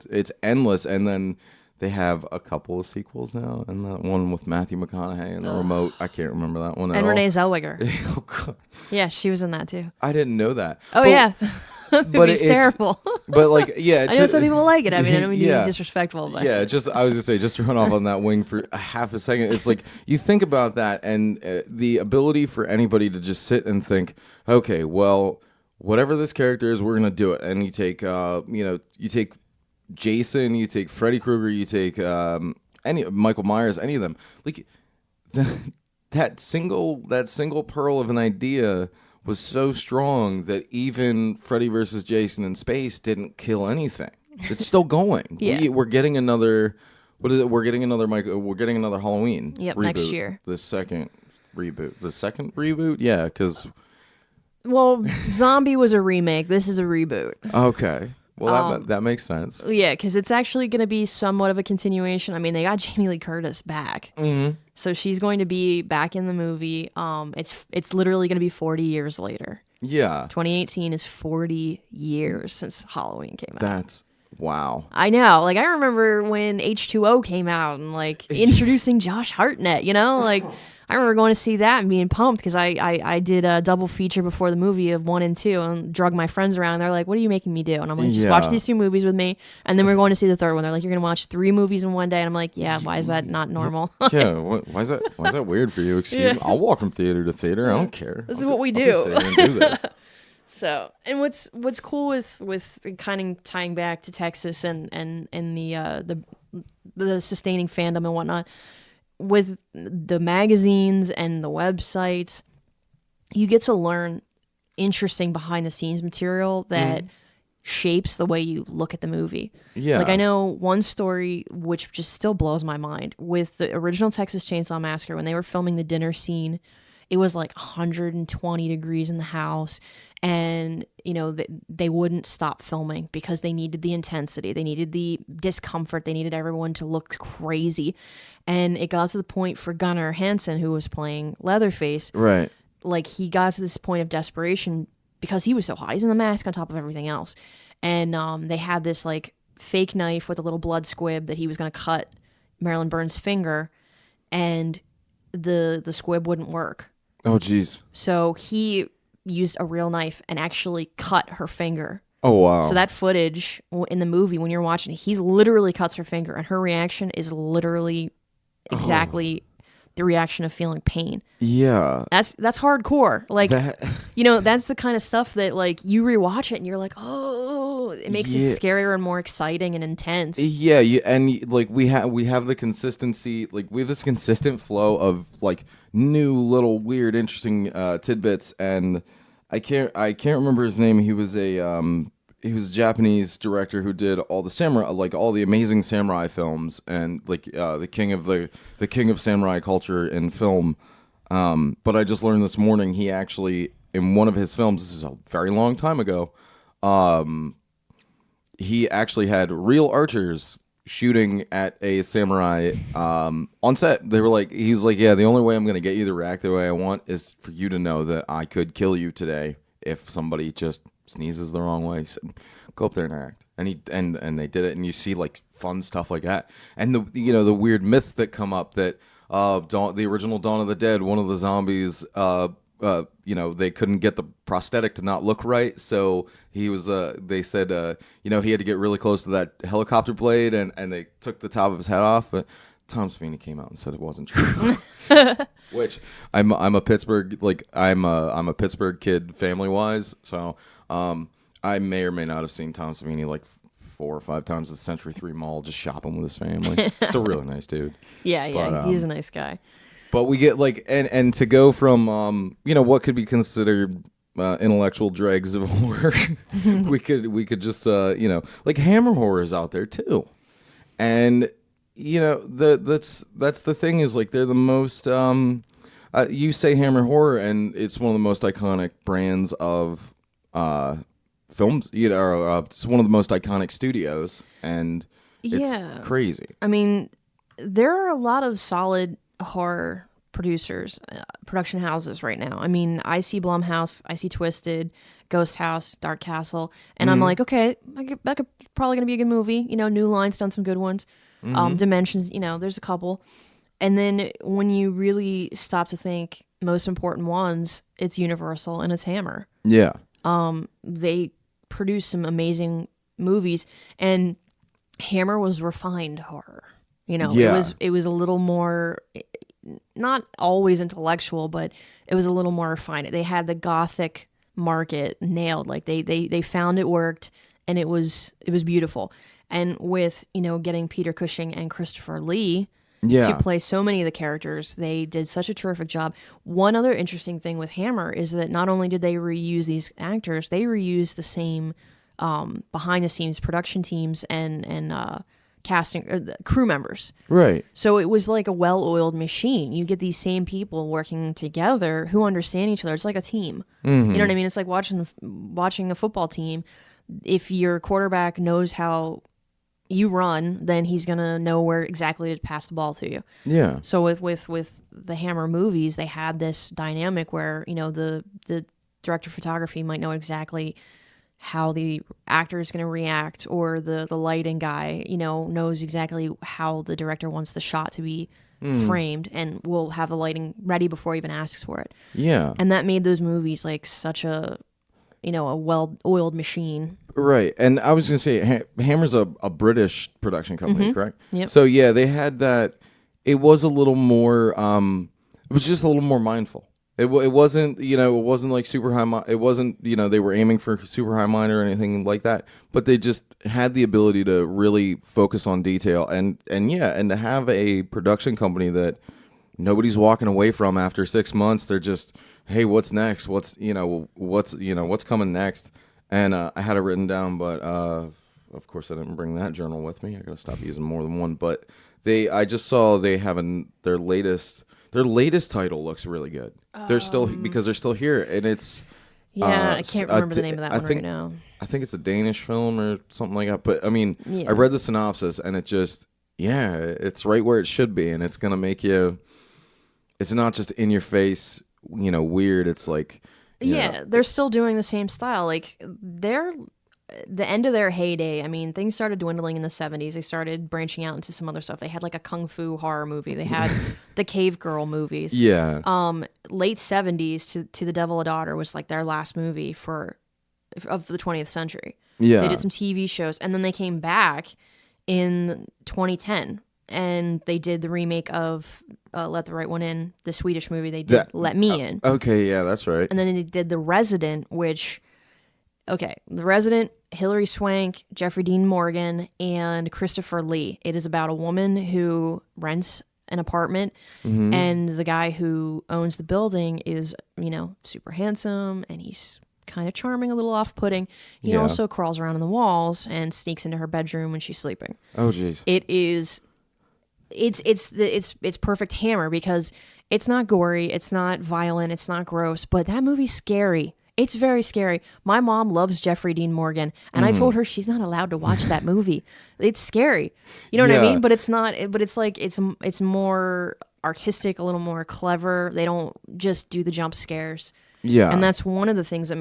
it's endless. And then they have a couple of sequels now, and that one with Matthew McConaughey and the remote. I can't remember that one at all. And Renee Zellweger. Oh, God. Yeah, she was in that too. I didn't know that. Oh, yeah. But it's terrible. But like, yeah. I know some people like it. I mean, I don't mean to be disrespectful. But. Yeah, I was going to say, just to run off on that wing for a half a second, it's like, you think about that and the ability for anybody to just sit and think, okay, well, whatever this character is, we're going to do it. And you take, you take Jason, you take Freddy Krueger, you take any Michael Myers, any of them. Like that single pearl of an idea was so strong that even Freddy versus Jason in space didn't kill anything. It's still going. Yeah. We're getting another. What is it? We're getting another We're getting anher Halloween. Yep, reboot. next year. The second reboot. Yeah, because. Well, Zombie was a remake. This is a reboot. Okay. Well, that makes sense. Yeah, because it's actually going to be somewhat of a continuation. I mean, they got Jamie Lee Curtis back, so she's going to be back in the movie. It's literally going to be 40 years later. Yeah, 2018 is 40 years since Halloween came out. That's wow. I know. Like I remember when H2O came out and like introducing Josh Hartnett. Like. I remember going to see that and being pumped because I did a double feature before the movie of 1 and 2 and drug my friends around. And they're like, what are you making me do? And I'm like, just watch these 2 movies with me. And then we're going to see the third one. They're like, you're going to watch 3 movies in one day. And I'm like, yeah, why is that not normal? Yeah, why is that weird for you? Excuse me. I'll walk from theater to theater. I don't care. This is what we do. Do this. So, and what's cool with kind of tying back to Texas and the sustaining fandom and whatnot, with the magazines and the websites, you get to learn interesting behind the scenes material that shapes the way you look at the movie. Yeah. Like, I know one story which just still blows my mind with the original Texas Chainsaw Massacre. When they were filming the dinner scene, it was like 120 degrees in the house, and they wouldn't stop filming because they needed the intensity, they needed the discomfort, they needed everyone to look crazy. And it got to the point for Gunnar Hansen, who was playing Leatherface, Right. like, he got to this point of desperation because he was so hot. He's in the mask on top of everything else, and they had this like fake knife with a little blood squib that he was going to cut Marilyn Burns' finger, and the squib wouldn't work. Oh, geez. So he used a real knife and actually cut her finger. Oh, wow. So that footage in the movie, when you're watching it, he's literally cuts her finger, and her reaction is literally exactly the reaction of feeling pain. Yeah. That's hardcore. Like, That- that's the kind of stuff that, like, you rewatch it and you're like, oh, it makes it scarier and more exciting and intense. Yeah, like we have the consistency, like we have this consistent flow of like new little weird interesting tidbits, and I can't remember his name. He was a Japanese director who did all the samurai, like all the amazing samurai films, and like the king of samurai culture in film. But I just learned this morning he actually, in one of his films, this is a very long time ago, he actually had real archers shooting at a samurai on set. He's like, yeah, the only way I'm going to get you to react the way I want is for you to know that I could kill you today if somebody just sneezes the wrong way. So go up there and act. And they did it, and you see like fun stuff like that. And the weird myths that come up that the original Dawn of the Dead, one of the zombies, they couldn't get the prosthetic to not look right, so he was they said he had to get really close to that helicopter blade, and they took the top of his head off, but Tom Savini came out and said it wasn't true. Which I'm a Pittsburgh, like I'm a Pittsburgh kid family wise, so I may or may not have seen Tom Savini like 4 or 5 times at the Century 3 Mall just shopping with his family. He's a really nice dude. Yeah, But, he's a nice guy. But we get like, and to go from what could be considered intellectual dregs of horror, we could just like Hammer horror is out there too, and that's the thing is like they're the most you say Hammer horror and it's one of the most iconic brands of films, it's one of the most iconic studios, and it's crazy. I mean, there are a lot of solid horror producers, production houses right now. I mean, I see Blumhouse, I see Twisted, Ghost House, Dark Castle, and I'm like, okay, that could probably gonna be a good movie. New Line's done some good ones. Dimensions, there's a couple. And then when you really stop to think, most important ones, it's Universal and it's Hammer. Yeah. They produce some amazing movies, and Hammer was refined horror. It was a little more, not always intellectual, but it was a little more refined. They had the gothic market nailed. Like they found it worked, and it was beautiful. And with getting Peter Cushing and Christopher Lee to play so many of the characters, they did such a terrific job. One other interesting thing with Hammer is that not only did they reuse these actors, they reused the same behind the scenes production teams and casting or the crew members. Right. So it was like a well-oiled machine. You get these same people working together who understand each other. It's like a team. Mm-hmm. You know what I mean? It's like watching a football team. If your quarterback knows how you run, then he's gonna know where exactly to pass the ball to you. Yeah. So with the Hammer movies, they had this dynamic where the director of photography might know exactly how the actor is going to react, or the lighting guy, knows exactly how the director wants the shot to be framed, and will have the lighting ready before he even asks for it. Yeah. And that made those movies like such a well-oiled machine. Right. And I was going to say, Hammer's a British production company, correct? Yep. So yeah, they had that. It was a little more, it was just a little more mindful. It wasn't, it wasn't like super high. It wasn't, they were aiming for super high mind or anything like that. But they just had the ability to really focus on detail and to have a production company that nobody's walking away from after 6 months. They're just, hey, what's next? What's coming next? And I had it written down, but of course I didn't bring that journal with me. I gotta stop using more than one. But I just saw they have their latest title looks really good. They're still because they're still here, and it's I can't remember the name of that one right now. I think it's a Danish film or something like that. But I mean, Yeah. I read the synopsis, and it just it's right where it should be, and it's gonna make you. It's not just in your face, weird. It's like they're still doing the same style. Like the end of their heyday. I mean, things started dwindling in the 70s. They started branching out into some other stuff. They had like a kung fu horror movie. They had the Cave Girl movies. Yeah. Late 70s to The Devil a Daughter was like their last movie of the 20th century. Yeah. They did some TV shows, and then they came back in 2010 and they did the remake of Let the Right One In, the Swedish movie. They did Let Me In. Okay, yeah, that's right. And then they did The Resident, The Resident, Hilary Swank, Jeffrey Dean Morgan, and Christopher Lee. It is about a woman who rents an apartment, and the guy who owns the building is, super handsome, and he's kind of charming, a little off-putting. He also crawls around in the walls and sneaks into her bedroom when she's sleeping. Oh, jeez. It is, it's perfect Hammer because it's not gory, it's not violent, it's not gross, but that movie's scary. It's very scary. My mom loves Jeffrey Dean Morgan, and I told her she's not allowed to watch that movie. It's scary. You know what I mean? But it's not. But it's like it's more artistic, a little more clever. They don't just do the jump scares. Yeah, and that's one of the things that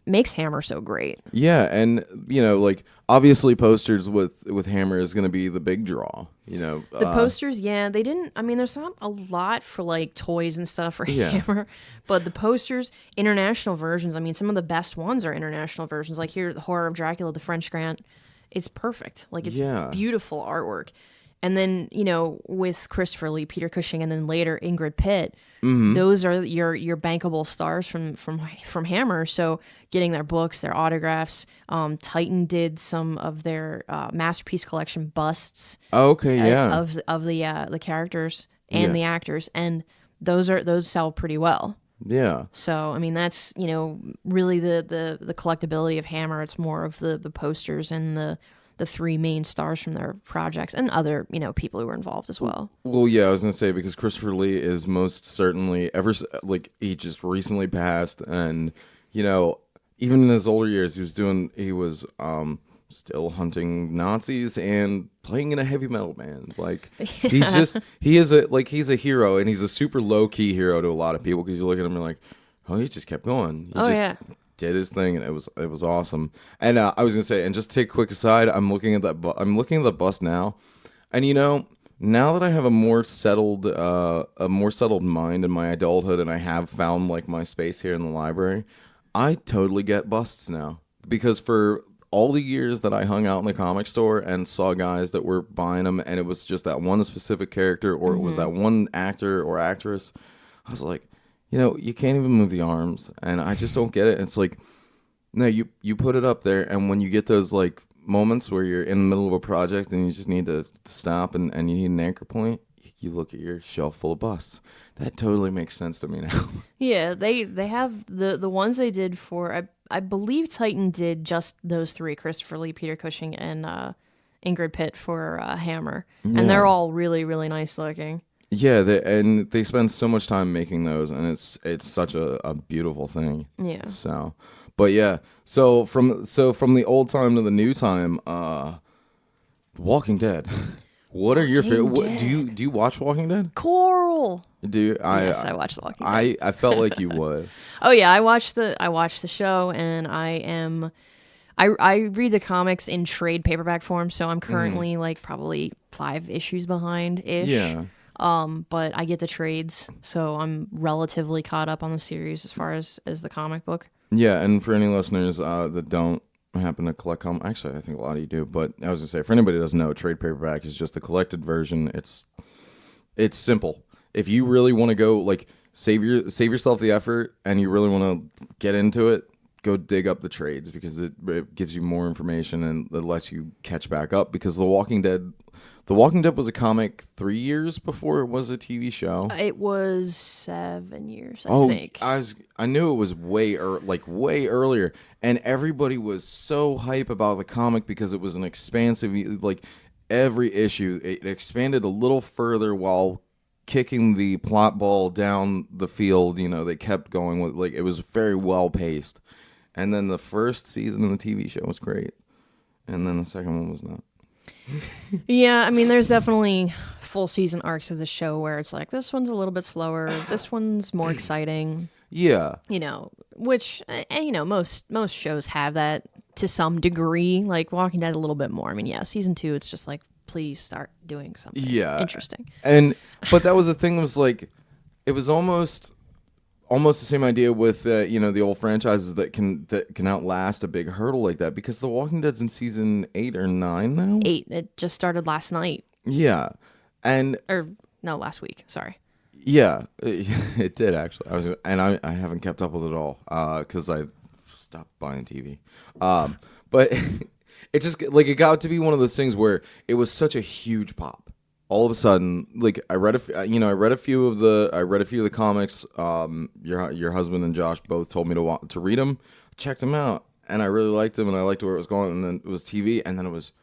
makes Hammer so great. Yeah, and like obviously posters with Hammer is going to be the big draw. The posters, they didn't. I mean, there's not a lot for like toys and stuff for Hammer, but the posters, international versions. I mean, some of the best ones are international versions. Like here, the Horror of Dracula, the French Grant. It's perfect. Like it's beautiful artwork. And then, with Christopher Lee, Peter Cushing, and then later Ingrid Pitt, those are your bankable stars from Hammer. So getting their books, their autographs. Titan did some of their Masterpiece Collection busts. Oh, okay, yeah. Of the characters and the actors, and those sell pretty well. Yeah. So I mean that's really the collectability of Hammer. It's more of the posters and the three main stars from their projects and other, people who were involved as well. Well, yeah, I was going to say, because Christopher Lee is most certainly he just recently passed, and, even in his older years, he was still hunting Nazis and playing in a heavy metal band. Like, he's a hero, and he's a super low key hero to a lot of people, because you look at him and you're like, oh, he just kept going. Did his thing, and it was awesome. And I was gonna say, and just take a quick aside, I'm looking at the bus now, and now that I have a more settled mind in my adulthood, and I have found like my space here in the library, I totally get busts now, because for all the years that I hung out in the comic store and saw guys that were buying them, and it was just that one specific character, or it was that one actor or actress, I was like, you can't even move the arms, and I just don't get it. It's like, no, you put it up there, and when you get those like moments where you're in the middle of a project and you just need to stop and you need an anchor point, you look at your shelf full of busts. That totally makes sense to me now. Yeah, they have the ones they did for, I believe Titan did just those three, Christopher Lee, Peter Cushing, and Ingrid Pitt for Hammer, and they're all really, really nice looking. Yeah, they spend so much time making those, and it's such a beautiful thing. Yeah. So, but yeah, so from the old time to the new time, Walking Dead. What are your favorite? Do you watch Walking Dead? Coral. Do you? Yes, I watched Walking Dead. I felt like you would. Oh yeah, I watched the show, and I read the comics in trade paperback form, so I'm currently like probably 5 issues behind ish. Yeah. But I get the trades, so I'm relatively caught up on the series as far as the comic book. Yeah, and for any listeners that don't happen to collect comics, actually, I think a lot of you do, but I was going to say, for anybody who doesn't know, trade paperback is just the collected version. It's simple. If you really want to go, like, save yourself the effort, and you really want to get into it, go dig up the trades, because it gives you more information and it lets you catch back up. Because The Walking Dead was a comic 3 years before it was a TV show. It was 7 years, I think. I knew it was way earlier, and everybody was so hype about the comic because it was an expansive, like every issue it expanded a little further while kicking the plot ball down the field. They kept going with, like, it was very well paced. And then the first season of the TV show was great, and then the second one was not. Yeah, I mean, there's definitely full season arcs of the show where it's like, this one's a little bit slower, this one's more exciting. Yeah. Which, most shows have that to some degree, like Walking Dead a little bit more. I mean, yeah, season 2, it's just like, please start doing something interesting. But that was the thing, was like, it was almost the same idea with the old franchises that can outlast a big hurdle like that, because The Walking Dead's in season 8 or 9 now. 8. It just started last night. Yeah, last week. Sorry. Yeah, it did actually. I haven't kept up with it all because I stopped buying TV. But it just, like, it got to be one of those things where it was such a huge pop. All of a sudden, like, I read a few of the comics. Your husband and Josh both told me to read them. Checked them out, and I really liked them, and I liked where it was going. And then it was TV, and then it was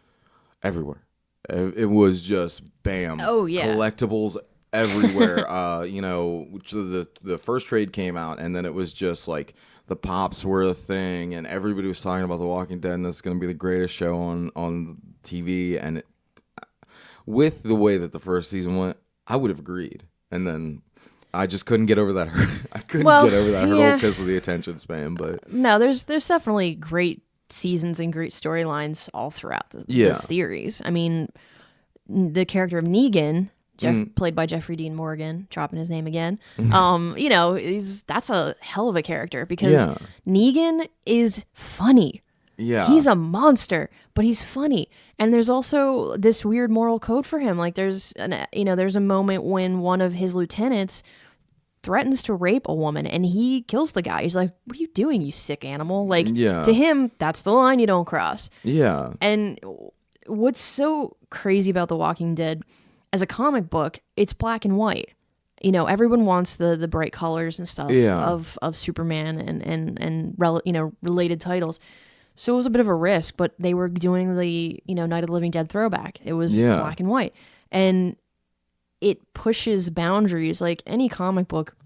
everywhere. It was just bam. Oh yeah, collectibles everywhere. The first trade came out, and then it was just like the pops were a thing, and everybody was talking about The Walking Dead, and this is going to be the greatest show on TV, and with the way that the first season went, I would have agreed. And then I just couldn't get over that hurdle because of the attention span. But no, there's definitely great seasons and great storylines all throughout the series. I mean, the character of Negan, played by Jeffrey Dean Morgan, dropping his name again. That's a hell of a character, because Negan is funny. Yeah, he's a monster, but he's funny. And there's also this weird moral code for him. Like, there's a moment when one of his lieutenants threatens to rape a woman, and he kills the guy. He's like, "What are you doing, you sick animal?" Like, to him, that's the line you don't cross. Yeah. And what's so crazy about The Walking Dead, as a comic book, it's black and white. Everyone wants the bright colors and stuff of Superman and related titles. So it was a bit of a risk, but they were doing the, Night of the Living Dead throwback. It was black and white. And it pushes boundaries. Like any comic book,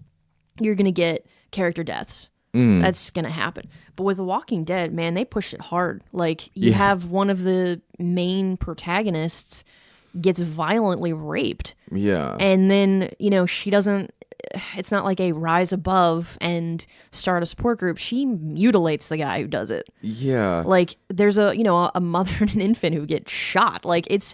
you're going to get character deaths. That's going to happen. But with The Walking Dead, man, they pushed it hard. Like, you have one of the main protagonists gets violently raped. Yeah. And then, she doesn't, it's not like a rise above and start a support group. She mutilates the guy who does it. Yeah. Like, there's a mother and an infant who get shot. Like, it's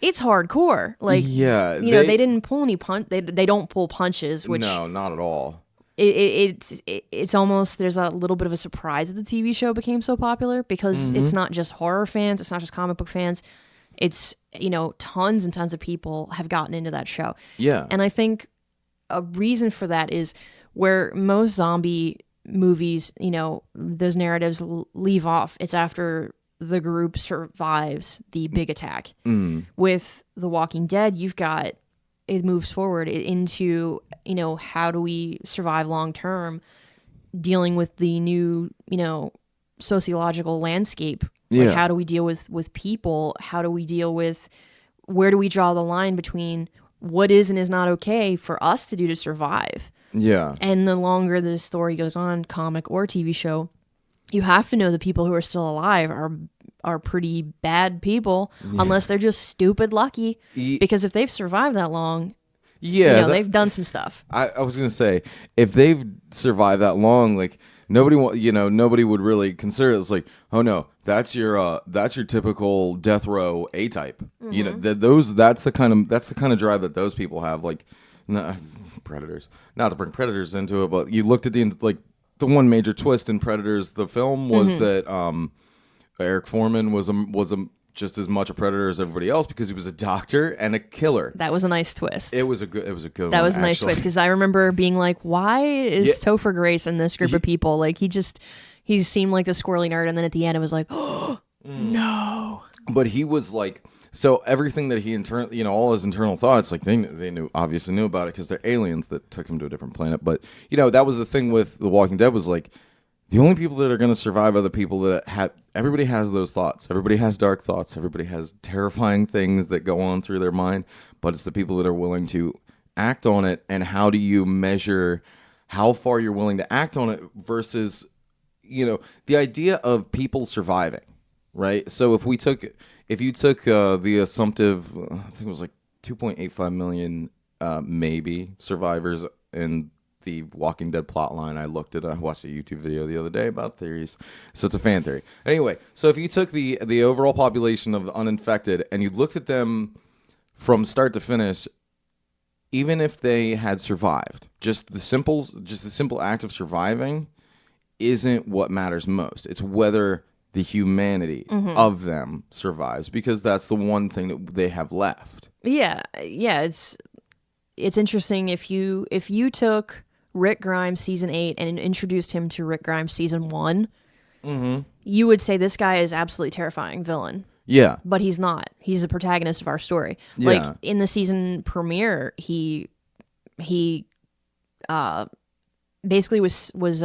hardcore. Like, they didn't pull any they don't pull punches, which, no, not at all. It's almost, there's a little bit of a surprise that the TV show became so popular, because it's not just horror fans, it's not just comic book fans. It's, tons and tons of people have gotten into that show. Yeah. And I think a reason for that is where most zombie movies, those narratives leave off. It's after the group survives the big attack. With The Walking Dead, it moves forward into, how do we survive long term, dealing with the new, sociological landscape. Like, how do we deal with people? How do we deal with, where do we draw the line between what is and is not okay for us to do to survive? Yeah. And the longer the story goes on, comic or TV show, you have to know the people who are still alive are pretty bad people, unless they're just stupid lucky. Because if they've survived that long, they've done some stuff. I was gonna say, if they've survived that long, like, nobody would really consider it. It's like, oh no, that's your typical death row A type. That's the kind of drive that those people have. Like, Predators. Not to bring Predators into it, but you looked at the one major twist in Predators, the film, was that Eric Foreman was a just as much a predator as everybody else because he was a doctor and a killer. That was a nice twist. It was a good That one, was a nice twist because I remember being like, why is Topher Grace in this group of people? Like he seemed like the squirrely nerd, and then at the end it was like, oh no. But he was like, so everything that he all his internal thoughts, like they obviously knew about it because they're aliens that took him to a different planet. But that was the thing with The Walking Dead was like, the only people that are going to survive are the people that have. Everybody has those thoughts. Everybody has dark thoughts. Everybody has terrifying things that go on through their mind. But it's the people that are willing to act on it. And how do you measure how far you're willing to act on it versus, the idea of people surviving, right? So if you took the assumptive, I think it was like 2.85 million maybe survivors in the Walking Dead plotline. I watched a YouTube video the other day about theories. So it's a fan theory. Anyway, so if you took the overall population of uninfected and you looked at them from start to finish, even if they had survived, just the simple act of surviving isn't what matters most. It's whether the humanity of them survives, because that's the one thing that they have left. Yeah. It's interesting if you took Rick Grimes season 8 and introduced him to Rick Grimes season 1, you would say this guy is absolutely terrifying villain. Yeah. But he's not. He's the protagonist of our story. Yeah. Like in the season premiere, he basically was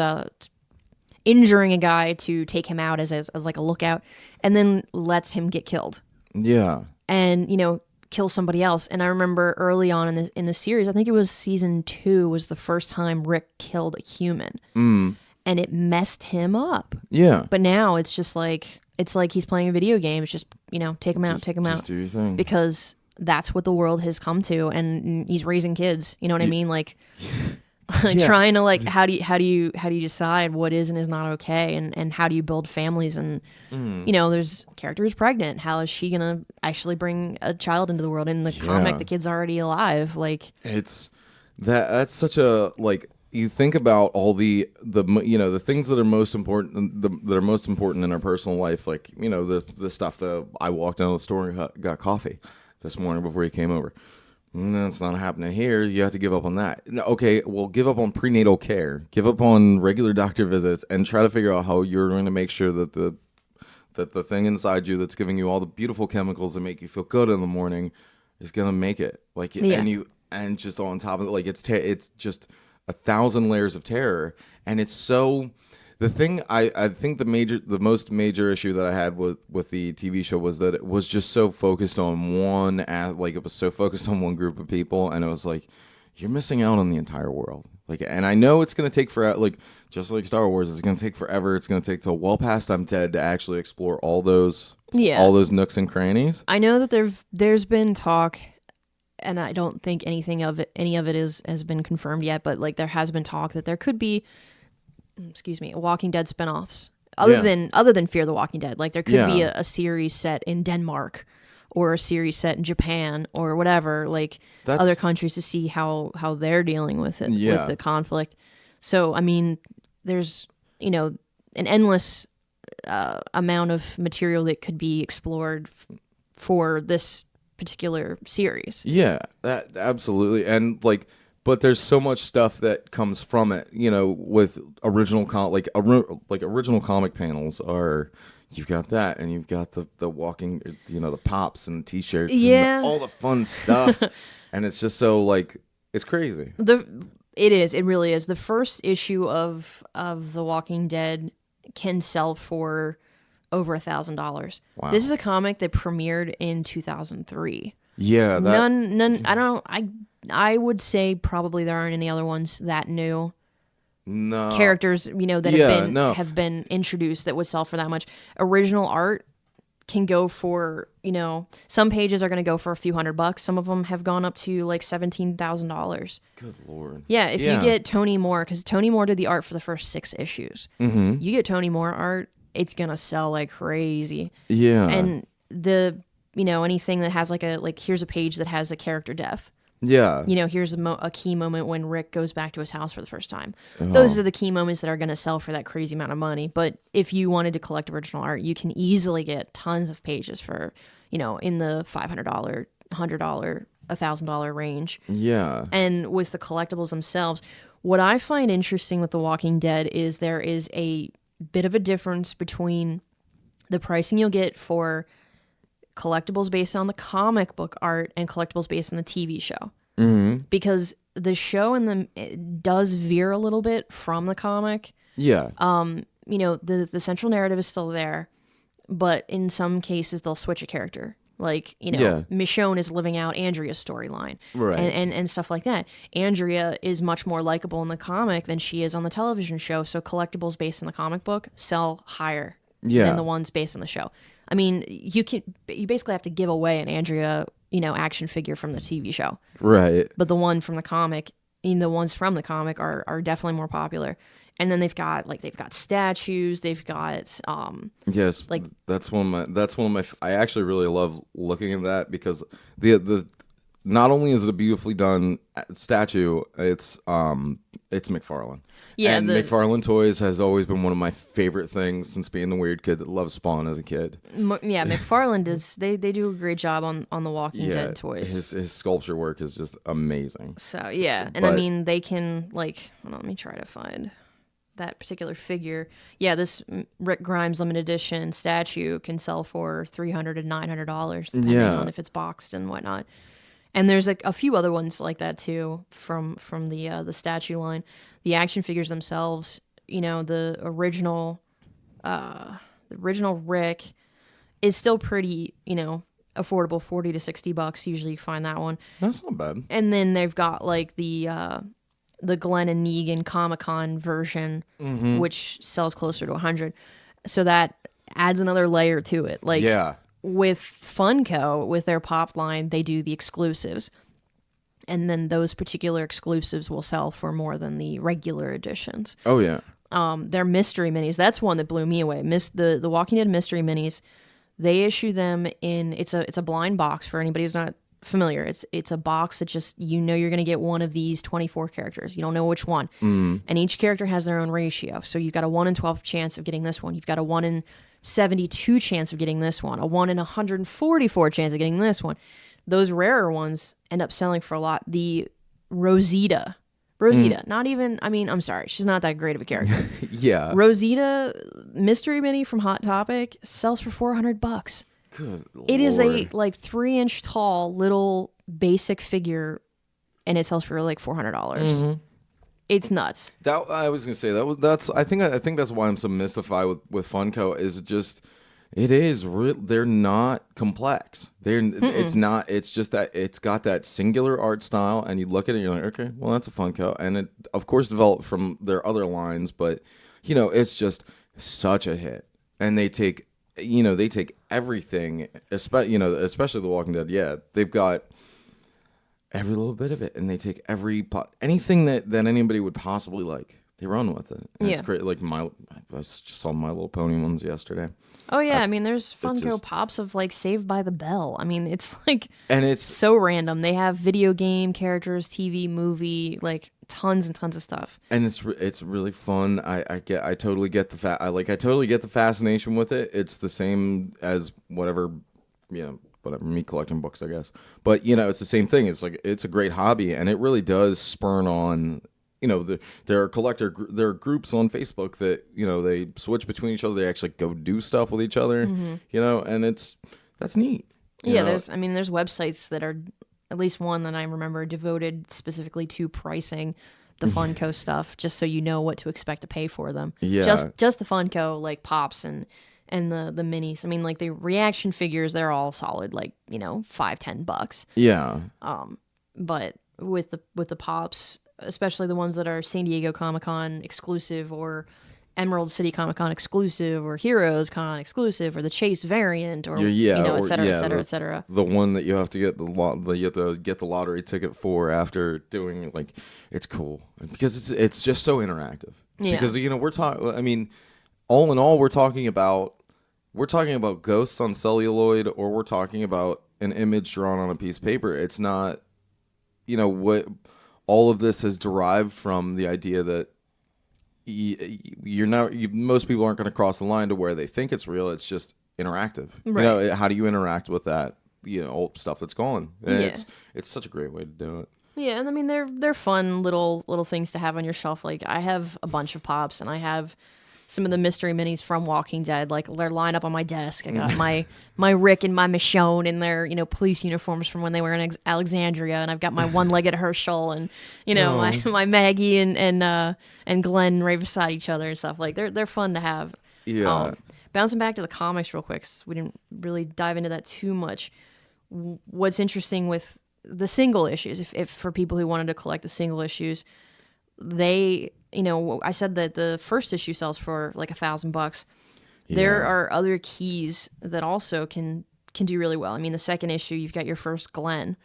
injuring a guy to take him out as like a lookout, and then lets him get killed. Yeah. And kill somebody else. And I remember early on in the series, I think it was season 2, was the first time Rick killed a human, and it messed him up. Yeah. But now it's just like he's playing a video game. It's just take him out, just do your thing, because that's what the world has come to, and he's raising kids. You know what I mean? Like. Trying to how do you decide what is and is not okay, and how do you build families, and there's a character who's pregnant. How is she gonna actually bring a child into the world? In the comic, the kid's already alive. Like it's that's such a you think about all the things that are most important that are most important in our personal life, like the stuff that I walked down the store and got coffee this morning before you came over. That's not happening here. You have to give up on that. Okay, well, give up on prenatal care. Give up on regular doctor visits, and try to figure out how you're going to make sure that the thing inside you that's giving you all the beautiful chemicals that make you feel good in the morning is going to make it. And just on top of it, it's just 1,000 layers of terror, and it's so. The thing I think the most major issue that I had with the TV show was that it was just so focused on one group of people, and it was like, you're missing out on the entire world. And I know it's gonna take forever, just like Star Wars, it's gonna take forever. It's gonna take till well past I'm dead to actually explore all those nooks and crannies. I know that there's been talk, and I don't think any of it has been confirmed yet, but there has been talk that there could be, Walking Dead spinoffs other than Fear the Walking Dead. There could be a series set in Denmark, or a series set in Japan, or whatever, other countries, to see how they're dealing with it, with the conflict. So I mean, there's an endless amount of material that could be explored for this particular series. Yeah, that absolutely. And but there's so much stuff that comes from it, with original original comic panels are, you've got that, and you've got the walking, the pops and t-shirts, and all the fun stuff. And it's just so it's crazy. It really is. The first issue of The Walking Dead can sell for over $1,000. Wow. This is a comic that premiered in 2003. Yeah. None. I would say probably there aren't any other ones that new. No. Characters, that have been introduced that would sell for that much. Original art can go for, some pages are going to go for a few $100. Some of them have gone up to $17,000. Good Lord. Yeah, if you get Tony Moore, because Tony Moore did the art for the first 6 issues. Mm-hmm. You get Tony Moore art, it's going to sell like crazy. Yeah. And anything that has here's a page that has a character death. Yeah. You know, here's a key moment when Rick goes back to his house for the first time. Those are the key moments that are going to sell for that crazy amount of money. But if you wanted to collect original art, you can easily get tons of pages for, you know, in the $500, $100, $1,000 range. Yeah. And with the collectibles themselves, what I find interesting with The Walking Dead is there is a bit of a difference between the pricing you'll get for collectibles based on the comic book art and collectibles based on the TV show. Mm-hmm. Because the show it does veer a little bit from the comic. Yeah. You know, the central narrative is still there, but in some cases they'll switch a character. Like, you know, Michonne is living out Andrea's storyline, right, and stuff like that. Andrea is much more likable in the comic than she is on the television show, so collectibles based on the comic book sell higher than the ones based on the show. I mean, you basically have to give away an Andrea, you know, action figure from the TV show, right? But the one from the comic, the ones from the comic are definitely more popular. And then they've got statues. They've got yes, like that's one of my. I actually really love looking at that because the not only is it a beautifully done statue, it's McFarlane. Yeah, and McFarlane Toys has always been one of my favorite things since being the weird kid that loved Spawn as a kid. Yeah, McFarlane does. They do a great job on the Walking Dead toys. His sculpture work is just amazing. So yeah, and I mean they can hold on, let me try to find that particular figure. Yeah, this Rick Grimes limited edition statue can sell for $300 to $900 depending on if it's boxed and whatnot. And there's a few other ones like that too from the statue line. The action figures themselves, you know, the original Rick is still pretty, you know, affordable, $40 to $60. Usually you find that one. That's not bad. And then they've got like the Glenn and Negan Comic-Con version, which sells closer to $100. So that adds another layer to it. Like with Funko, with their Pop line, they do the exclusives. And then those particular exclusives will sell for more than the regular editions. Oh, yeah. Their mystery minis, that's one that blew me away. The Walking Dead mystery minis, they issue them in, it's a blind box for anybody who's not familiar. It's a box that just, you know, you're going to get one of these 24 characters. You don't know which one. And each character has their own ratio. So you've got a 1 in 12 chance of getting this one. You've got a 1 in 72 chance of getting this one. A 1 in 144 chance of getting this one. Those rarer ones end up selling for a lot. The Rosita, not even, I mean, I'm sorry, she's not that great of a character. Yeah. Rosita mystery mini from Hot Topic sells for $400. Good It Lord. is a 3-inch tall little basic figure, and it sells for like $400. It's nuts. That I was gonna say that's I think that's why I'm so mystified with Funko is just they're not complex. It's not. It's just that it's got that singular art style, and you look at it, and you're like, okay, well that's a Funko, and it of course developed from their other lines, but you know it's just such a hit, and they take everything, especially The Walking Dead. Yeah, they've got every little bit of it, and they take anything that anybody would possibly like. They run with it. And it's great. Like I just saw My Little Pony ones yesterday. Oh yeah, I mean, there's Funko Pops of like Saved by the Bell. I mean, it's like, and it's so random. They have video game characters, TV, movie, like tons and tons of stuff. And it's really fun. I totally get the fascination with it. It's the same as whatever me collecting books, I guess. But it's the same thing. It's like it's a great hobby, and it really does spurn on. There are groups on Facebook that they switch between each other. They actually go do stuff with each other. And that's neat. Yeah, there's websites that are, at least one that I remember, devoted specifically to pricing the Funko stuff, just so you know what to expect to pay for them. Yeah, just the Funko like Pops and the minis. I mean, like the reaction figures, they're all solid, like $5-10. Yeah. But with the Pops, especially the ones that are San Diego Comic-Con exclusive, or Emerald City Comic-Con exclusive, or Heroes Con exclusive, or the Chase variant, or et cetera. The one that you have to get the lottery ticket for after doing, like, it's cool because it's just so interactive. Yeah. Because we're talking. I mean, all in all, we're talking about ghosts on celluloid, or we're talking about an image drawn on a piece of paper. It's not. what all of this has derived from the idea that most people aren't going to cross the line to where they think it's real. It's just interactive. Right. How do you interact with that, stuff that's gone? And it's such a great way to do it. Yeah, and I mean they're fun little things to have on your shelf. Like I have a bunch of pops, and I have some of the mystery minis from Walking Dead. Like they're lined up on my desk. I got my Rick and my Michonne in their police uniforms from when they were in Alexandria, and I've got my one-legged Herschel and my Maggie and Glenn right beside each other and stuff. Like they're fun to have. Yeah. Bouncing back to the comics real quick, 'cause we didn't really dive into that too much. What's interesting with the single issues, if for people who wanted to collect the single issues, they, I said that the first issue sells for like $1,000. There are other keys that also can do really well. I mean, the second issue, you've got your first Glenn.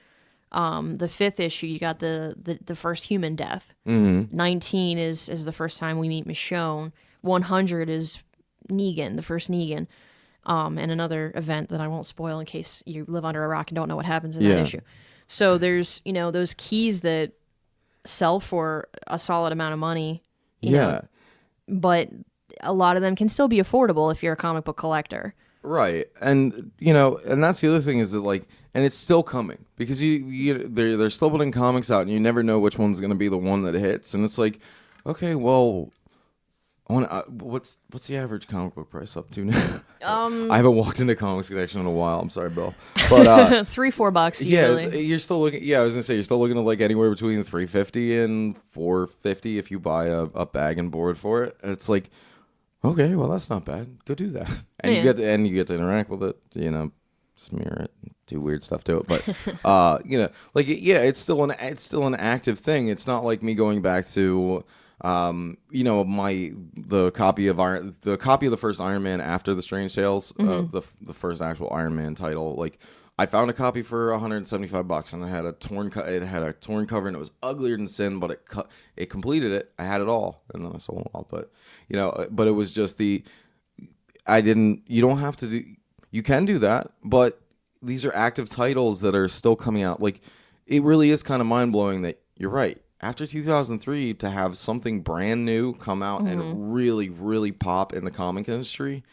The fifth issue, you got the first human death. 19 is the first time we meet Michonne. 100 is Negan, the first Negan. And another event that I won't spoil in case you live under a rock and don't know what happens in that issue. So there's, those keys that sell for a solid amount of money. You know, but a lot of them can still be affordable if you're a comic book collector. Right. And, and that's the other thing is that, like, and it's still coming because they're still putting comics out and you never know which one's going to be the one that hits. And it's like, okay, well, what's the average comic book price up to now? I haven't walked into Comics Connection in a while. I'm sorry, Bill. But $3-4 usually. Yeah, you're still looking. Yeah, I was gonna say you're still looking at like anywhere between $350 and $450 if you buy a bag and board for it. And it's like, okay, well that's not bad. Go do that, and you get to interact with it. Smear it, do weird stuff to it. But it's still an active thing. It's not like me going back to. The copy of the first Iron Man after the Strange Tales, the first actual Iron Man title. Like, I found a copy for $175, and it had a torn cover, and it was uglier than sin, but it completed it. I had it all, and then I sold it all. But but it was just you don't have to do. You can do that, but these are active titles that are still coming out. Like, it really is kind of mind blowing that you're right. After 2003, to have something brand new come out and really, really pop in the comic industry,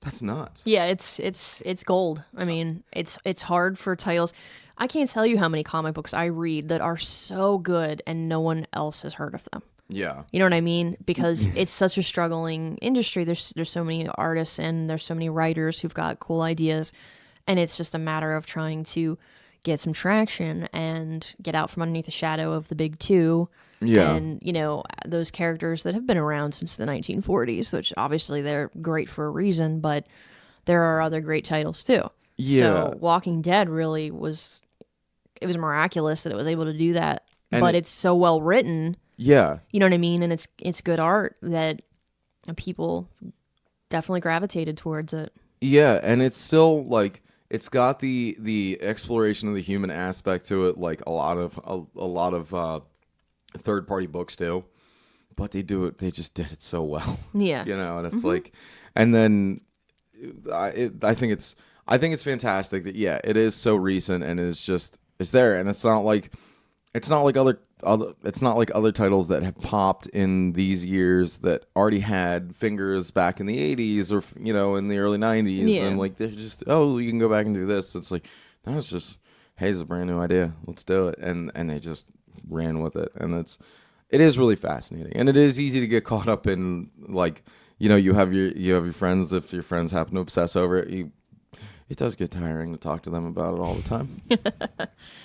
that's nuts. Yeah, it's gold. I mean, it's hard for titles. I can't tell you how many comic books I read that are so good and no one else has heard of them. Yeah. You know what I mean? Because it's such a struggling industry. There's so many artists and there's so many writers who've got cool ideas, and it's just a matter of trying to get some traction and get out from underneath the shadow of the big two. Yeah. And, those characters that have been around since the 1940s, which obviously they're great for a reason, but there are other great titles too. Yeah. So Walking Dead really it was miraculous that it was able to do that. And but it's so well written. Yeah. You know what I mean? And it's good art that people definitely gravitated towards it. Yeah. And it's still like, it's got the exploration of the human aspect to it, like a lot of third party books do, but they do it. They just did it so well. Yeah, and it's like, and then I think it's fantastic that it is so recent and it's there, and it's not like other titles that have popped in these years that already had fingers back in the 80s or in the early 90s and like they're just you can go back and do this. It's like, no, it's just, hey, it's a brand new idea, let's do it, and they just ran with it, and it is really fascinating, and it is easy to get caught up in, like, you have your friends. If your friends happen to obsess over it, it does get tiring to talk to them about it all the time.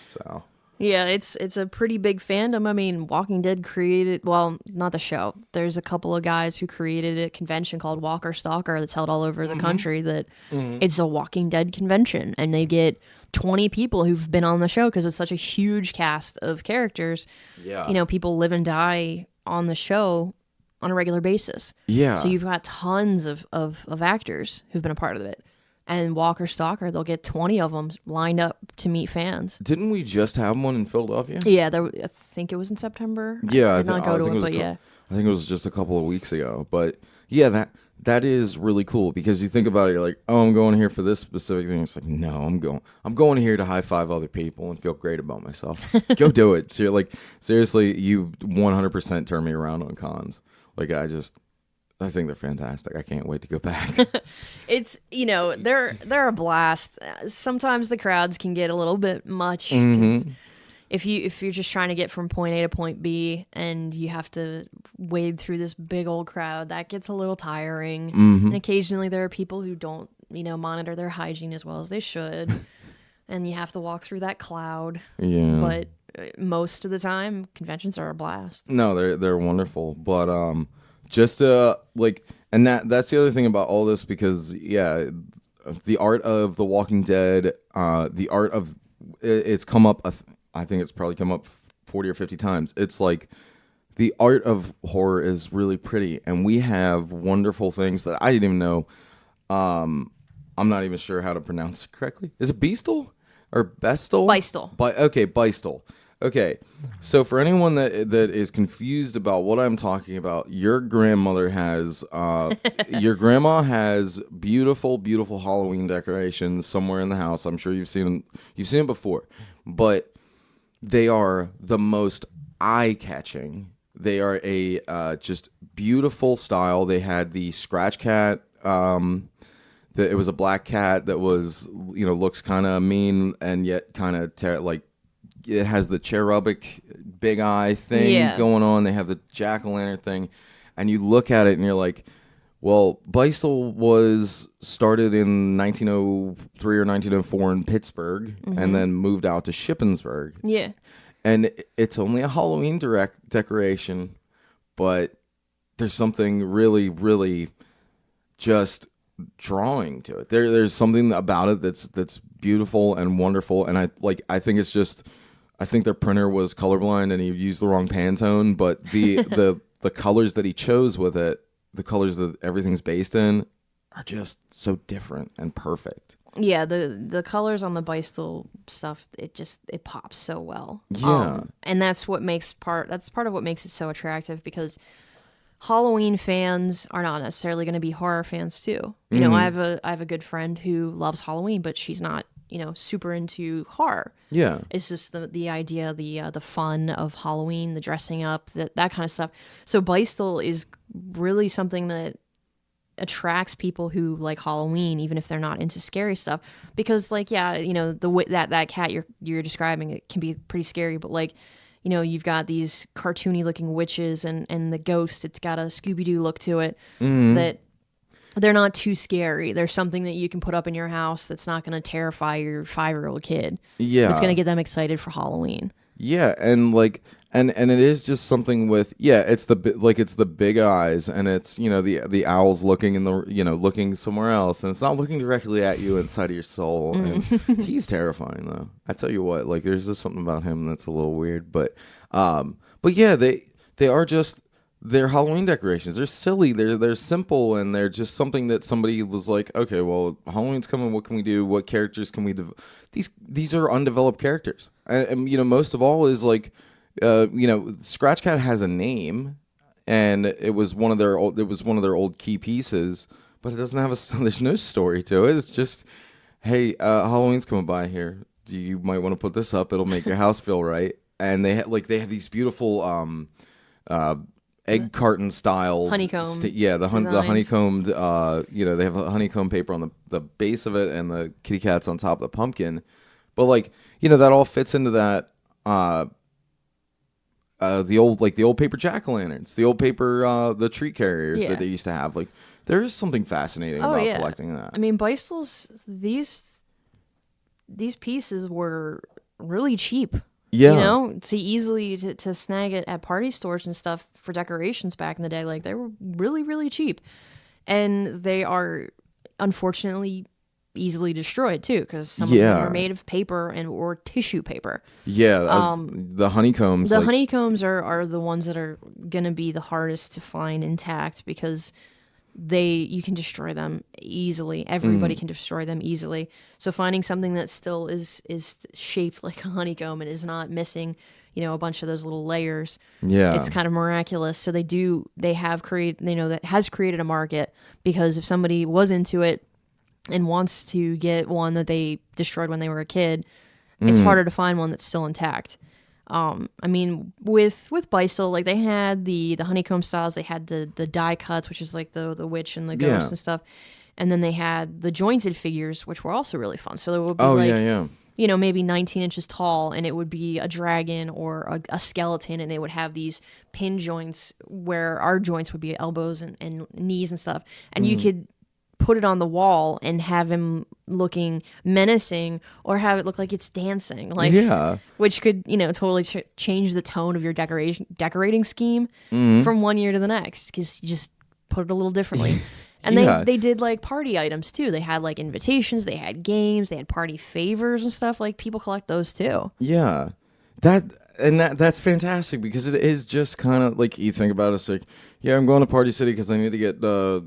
So yeah, it's a pretty big fandom. I mean, Walking Dead created, well, not the show. There's a couple of guys who created a convention called Walker Stalker that's held all over the country. That it's a Walking Dead convention, and they get 20 people who've been on the show because it's such a huge cast of characters. Yeah, people live and die on the show on a regular basis. Yeah, so you've got tons of actors who've been a part of it. And Walker Stalker, they'll get 20 of them lined up to meet fans. Didn't we just have one in Philadelphia? Yeah, I think it was in September. Yeah, I did not go to it, but yeah. I think it was just a couple of weeks ago. But yeah, that is really cool because you think about it, you're like, oh, I'm going here for this specific thing. It's like, no, I'm going here to high five other people and feel great about myself. Go do it. So like, seriously, you 100% turn me around on cons. Like, I think they're fantastic. I can't wait to go back. It's, they're a blast. Sometimes the crowds can get a little bit much because if you're just trying to get from point A to point B and you have to wade through this big old crowd, that gets a little tiring. And occasionally there are people who don't, monitor their hygiene as well as they should. And you have to walk through that cloud. Yeah. But most of the time, conventions are a blast. No, they're wonderful. But just and that's the other thing about all this because the art of The Walking Dead, the art of it's come up. I think it's probably come up 40 or 50 times. It's like the art of horror is really pretty, and we have wonderful things that I didn't even know. I'm not even sure how to pronounce it correctly. Is it Beistle or Beistle? Beistle. Beistle. Okay, so for anyone that is confused about what I'm talking about, your grandmother has, your grandma has beautiful, beautiful Halloween decorations somewhere in the house. I'm sure you've seen it before, but they are the most eye-catching. They are a just beautiful style. They had the scratch cat. It was a black cat that was, looks kind of mean and yet kind of it has the cherubic big eye thing going on. They have the jack-o'-lantern thing. And you look at it and you're like, well, Beistle was started in 1903 or 1904 in Pittsburgh and then moved out to Shippensburg. Yeah. And it's only a Halloween decoration, but there's something really, really just drawing to it. There's something about it that's beautiful and wonderful. And I think it's just... I think their printer was colorblind and he used the wrong Pantone, but the colors that he chose with it, the colors that everything's based in, are just so different and perfect. Yeah, the colors on the Beistle stuff, it pops so well. Yeah. And that's part of what makes it so attractive because Halloween fans are not necessarily going to be horror fans too. I have a good friend who loves Halloween, but she's not super into horror. Yeah. It's just the idea, the fun of Halloween, the dressing up, that kind of stuff. So Beistle is really something that attracts people who like Halloween, even if they're not into scary stuff. Because the way that cat you're describing, it can be pretty scary, but you've got these cartoony looking witches and the ghost, it's got a Scooby-Doo look to it that they're not too scary. There's something that you can put up in your house that's not going to terrify your 5-year-old kid. Yeah. It's going to get them excited for Halloween. Yeah, and and it is just something with it's the big eyes and it's the owl's looking in the looking somewhere else and it's not looking directly at you inside of your soul and he's terrifying though. I tell you what, there's just something about him that's a little weird, but yeah, they are just. They're Halloween decorations. They're silly. They're simple, and they're just something that somebody was like, okay, well, Halloween's coming. What can we do? What characters can we? These are undeveloped characters, and most of all is Scratch Cat has a name, and it was one of their old key pieces, but it doesn't have there's no story to it. It's just, hey, Halloween's coming by here. You might want to put this up. It'll make your house feel right. And they have these beautiful egg carton style honeycomb. The honeycombed. They have a honeycomb paper on the base of it, and the kitty cat's on top of the pumpkin. But that all fits into that. The old paper jack-o'-lanterns, the old paper the tree carriers that they used to have. There is something fascinating about collecting that. I mean, Beistle's these pieces were really cheap. Yeah. To snag it at party stores and stuff for decorations back in the day, they were really, really cheap. And they are, unfortunately, easily destroyed, too, because some of them are made of paper or tissue paper. Yeah, the honeycombs. The honeycombs are the ones that are going to be the hardest to find intact because you can destroy them easily. Everybody can destroy them easily. So finding something that still is shaped like a honeycomb and is not missing, a bunch of those little layers. Yeah. It's kind of miraculous. So they have created, that has created a market, because if somebody was into it and wants to get one that they destroyed when they were a kid, it's harder to find one that's still intact. I mean, with Beistle, like they had the honeycomb styles, they had the die cuts, which is like the witch and the ghost and stuff, and then they had the jointed figures, which were also really fun. So there would be maybe 19 inches tall, and it would be a dragon or a skeleton, and it would have these pin joints where our joints would be elbows and knees and stuff, and you could put it on the wall and have him looking menacing, or have it look like it's dancing, which could totally change the tone of your decorating scheme from one year to the next, because you just put it a little differently. And they did like party items too. They had like invitations, they had games, they had party favors and stuff. Like people collect those too. Yeah. That's fantastic, because it is just kind of like, you think about it, it's like, yeah, I'm going to Party City because I need to get a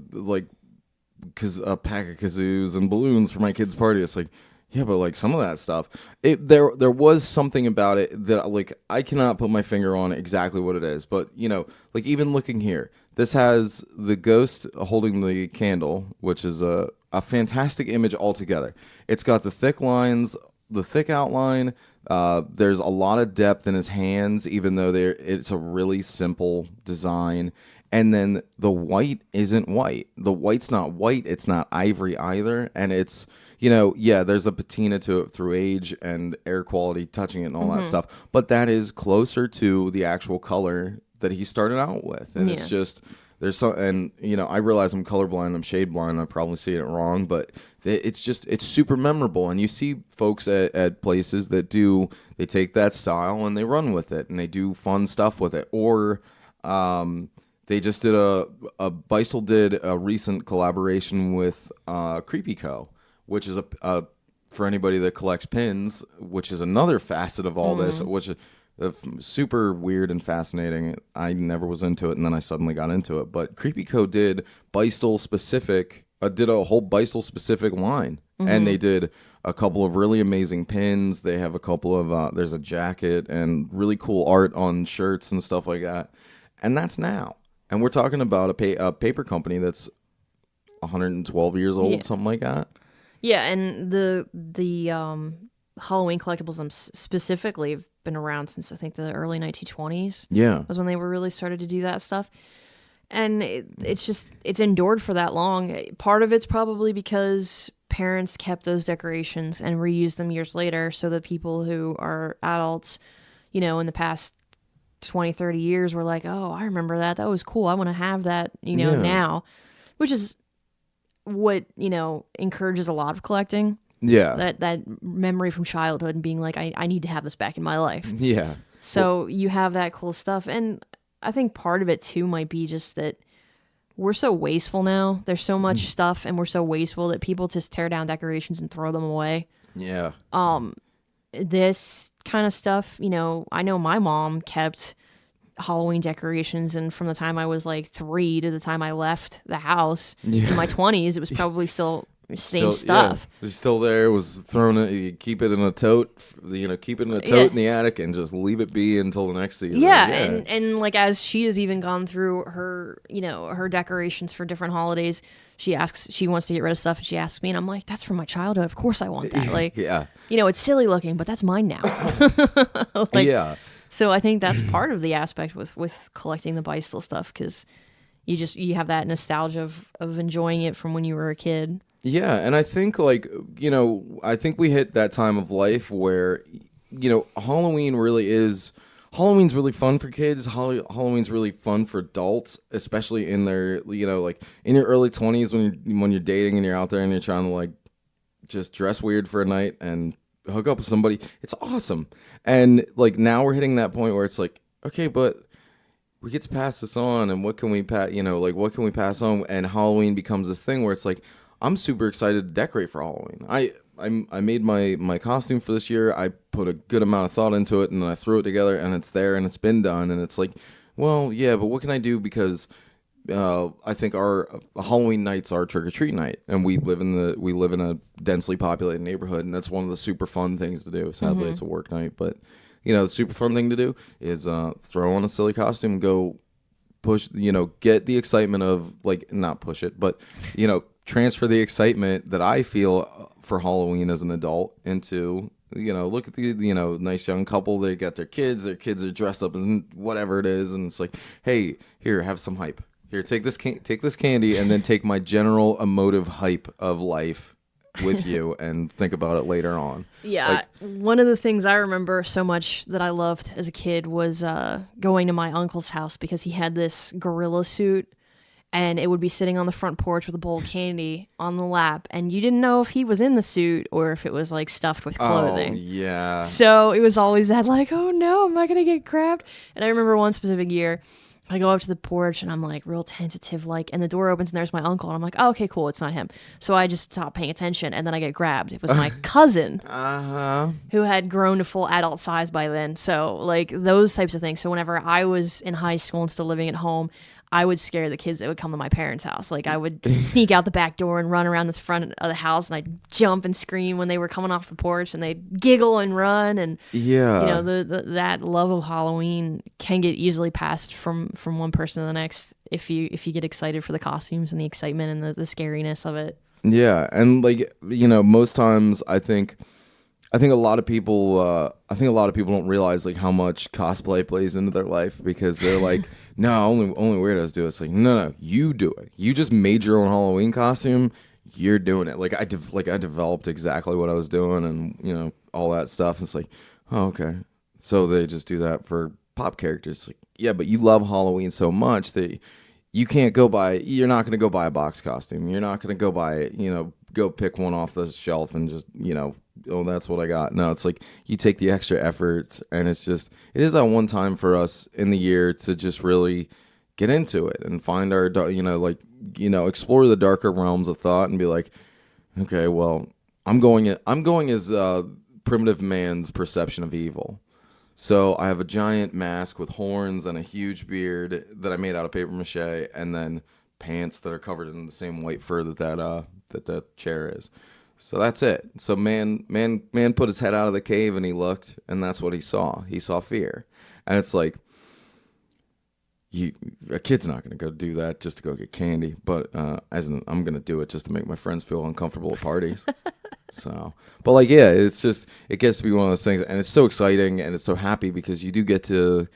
pack of kazoos and balloons for my kid's party. It's like, yeah, but like some of that stuff, there was something about it that like I cannot put my finger on exactly what it is, but like even looking here, this has the ghost holding the candle, which is a fantastic image altogether. It's got the thick lines, the thick outline. There's a lot of depth in his hands, even though it's a really simple design. And then the white isn't white. The white's not white. It's not ivory either. And it's, there's a patina to it through age and air quality touching it and all that stuff. But that is closer to the actual color that he started out with. And it's just, I realize I'm colorblind, I'm shade blind, I probably see it wrong, but it's super memorable. And you see folks at places that they take that style and they run with it and they do fun stuff with it. Or, they just did Beistle did a recent collaboration with Creepy Co., which is for anybody that collects pins, which is another facet of all this, which is super weird and fascinating. I never was into it, and then I suddenly got into it. But Creepy Co. did Beistle specific, did a whole Beistle specific line, and they did a couple of really amazing pins. They have a couple of there's a jacket and really cool art on shirts and stuff like that, and that's now. And we're talking about a paper company that's 112 years old, something like that. Yeah, and the Halloween collectibles specifically have been around since I think the early 1920s. Yeah, was when they were really started to do that stuff. And it's endured for that long. Part of it's probably because parents kept those decorations and reused them years later, so that people who are adults, in the past 20, 30 years were like, oh, I remember that. That was cool. I want to have that, now, which is what, encourages a lot of collecting. Yeah. That memory from childhood and being like, I need to have this back in my life. Yeah. So you have that cool stuff. And I think part of it too might be just that we're so wasteful now. There's so much stuff and we're so wasteful that people just tear down decorations and throw them away. Yeah. This kind of stuff, I know my mom kept Halloween decorations, and from the time I was like 3 to the time I left the house in my 20s, it was probably still same stuff. Yeah, it was still there. It was thrown. You keep it in a tote. Keep it in a tote in the attic and just leave it be until the next season. Yeah, and like as she has even gone through her, her decorations for different holidays, she wants to get rid of stuff, and she asks me, and I'm like, that's from my childhood. Of course I want that. Like, yeah, it's silly looking, but that's mine now. Yeah. So I think that's part of the aspect with collecting the Beistle stuff, because you have that nostalgia of enjoying it from when you were a kid. Yeah, and I think I think we hit that time of life where Halloween's really fun for kids. Halloween's really fun for adults, especially in their in your early 20s when you're dating and you're out there and you're trying to just dress weird for a night and hook up with somebody. It's awesome. And now we're hitting that point where it's like, okay, but we get to pass this on, and what can we what can we pass on? And Halloween becomes this thing where it's like, I'm super excited to decorate for Halloween. I made my costume for this year. I put a good amount of thought into it, and then I threw it together, and it's there, and it's been done. And it's like, well, yeah, but what can I do? Because I think our Halloween nights are trick-or-treat night, and we live in a densely populated neighborhood, and that's one of the super fun things to do. Sadly, it's a work night, but the super fun thing to do is throw on a silly costume, go push, get the excitement of, like, not push it, but, transfer the excitement that I feel for Halloween as an adult into, look at the, nice young couple. They got their kids are dressed up as whatever it is. And it's like, hey, here, have some hype. Here, take this candy, and then take my general emotive hype of life with you and think about it later on. Yeah, one of the things I remember so much that I loved as a kid was going to my uncle's house because he had this gorilla suit, and it would be sitting on the front porch with a bowl of candy on the lap, and you didn't know if he was in the suit or if it was like stuffed with clothing. Oh, yeah. So it was always that like, oh no, am I going to get grabbed? And I remember one specific year, I go up to the porch and I'm like real tentative, like, and the door opens and there's my uncle, and I'm like, oh, okay, cool, it's not him. So I just stopped paying attention, and then I get grabbed. It was my cousin who had grown to full adult size by then. So like those types of things. So whenever I was in high school and still living at home, I would scare the kids that would come to my parents' house. Like I would sneak out the back door and run around this front of the house, and I'd jump and scream when they were coming off the porch, and they'd giggle and run. And that love of Halloween can get easily passed from one person to the next if you get excited for the costumes and the excitement and the scariness of it. Yeah, and like most times I think a lot of people don't realize like how much cosplay plays into their life, because they're like, no, only weirdos do it. It's like, no, you do it. You just made your own Halloween costume. You're doing it. Like I developed exactly what I was doing, and all that stuff. It's like, oh, okay. So they just do that for pop characters. Like, yeah, but you love Halloween so much that you're not going to go buy a box costume. You're not going to go buy, go pick one off the shelf and just, oh, that's what I got. No, it's like you take the extra effort, and it is that one time for us in the year to just really get into it and find our, explore the darker realms of thought and be like, okay, well, I'm going as primitive man's perception of evil. So I have a giant mask with horns and a huge beard that I made out of paper mache, and then pants that are covered in the same white fur that chair is. So that's it. So man put his head out of the cave and he looked, and that's what he saw. He saw fear. And it's like, a kid's not going to go do that just to go get candy, but I'm going to do it just to make my friends feel uncomfortable at parties. So, but like, yeah, it gets to be one of those things, and it's so exciting and it's so happy because you do get to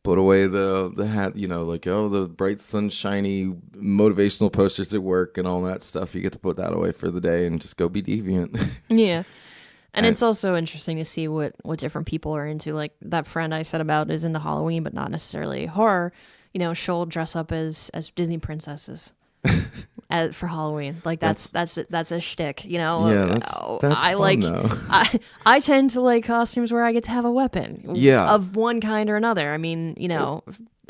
put away the hat, the bright sunshiny motivational posters at work and all that stuff. You get to put that away for the day and just go be deviant. Yeah. And it's also interesting to see what different people are into. Like that friend I said about is into Halloween, but not necessarily horror. She'll dress up as Disney princesses for Halloween. Like that's a shtick. Yeah, that's I fun, like. though. I tend to like costumes where I get to have a weapon. Yeah. Of one kind or another. I mean,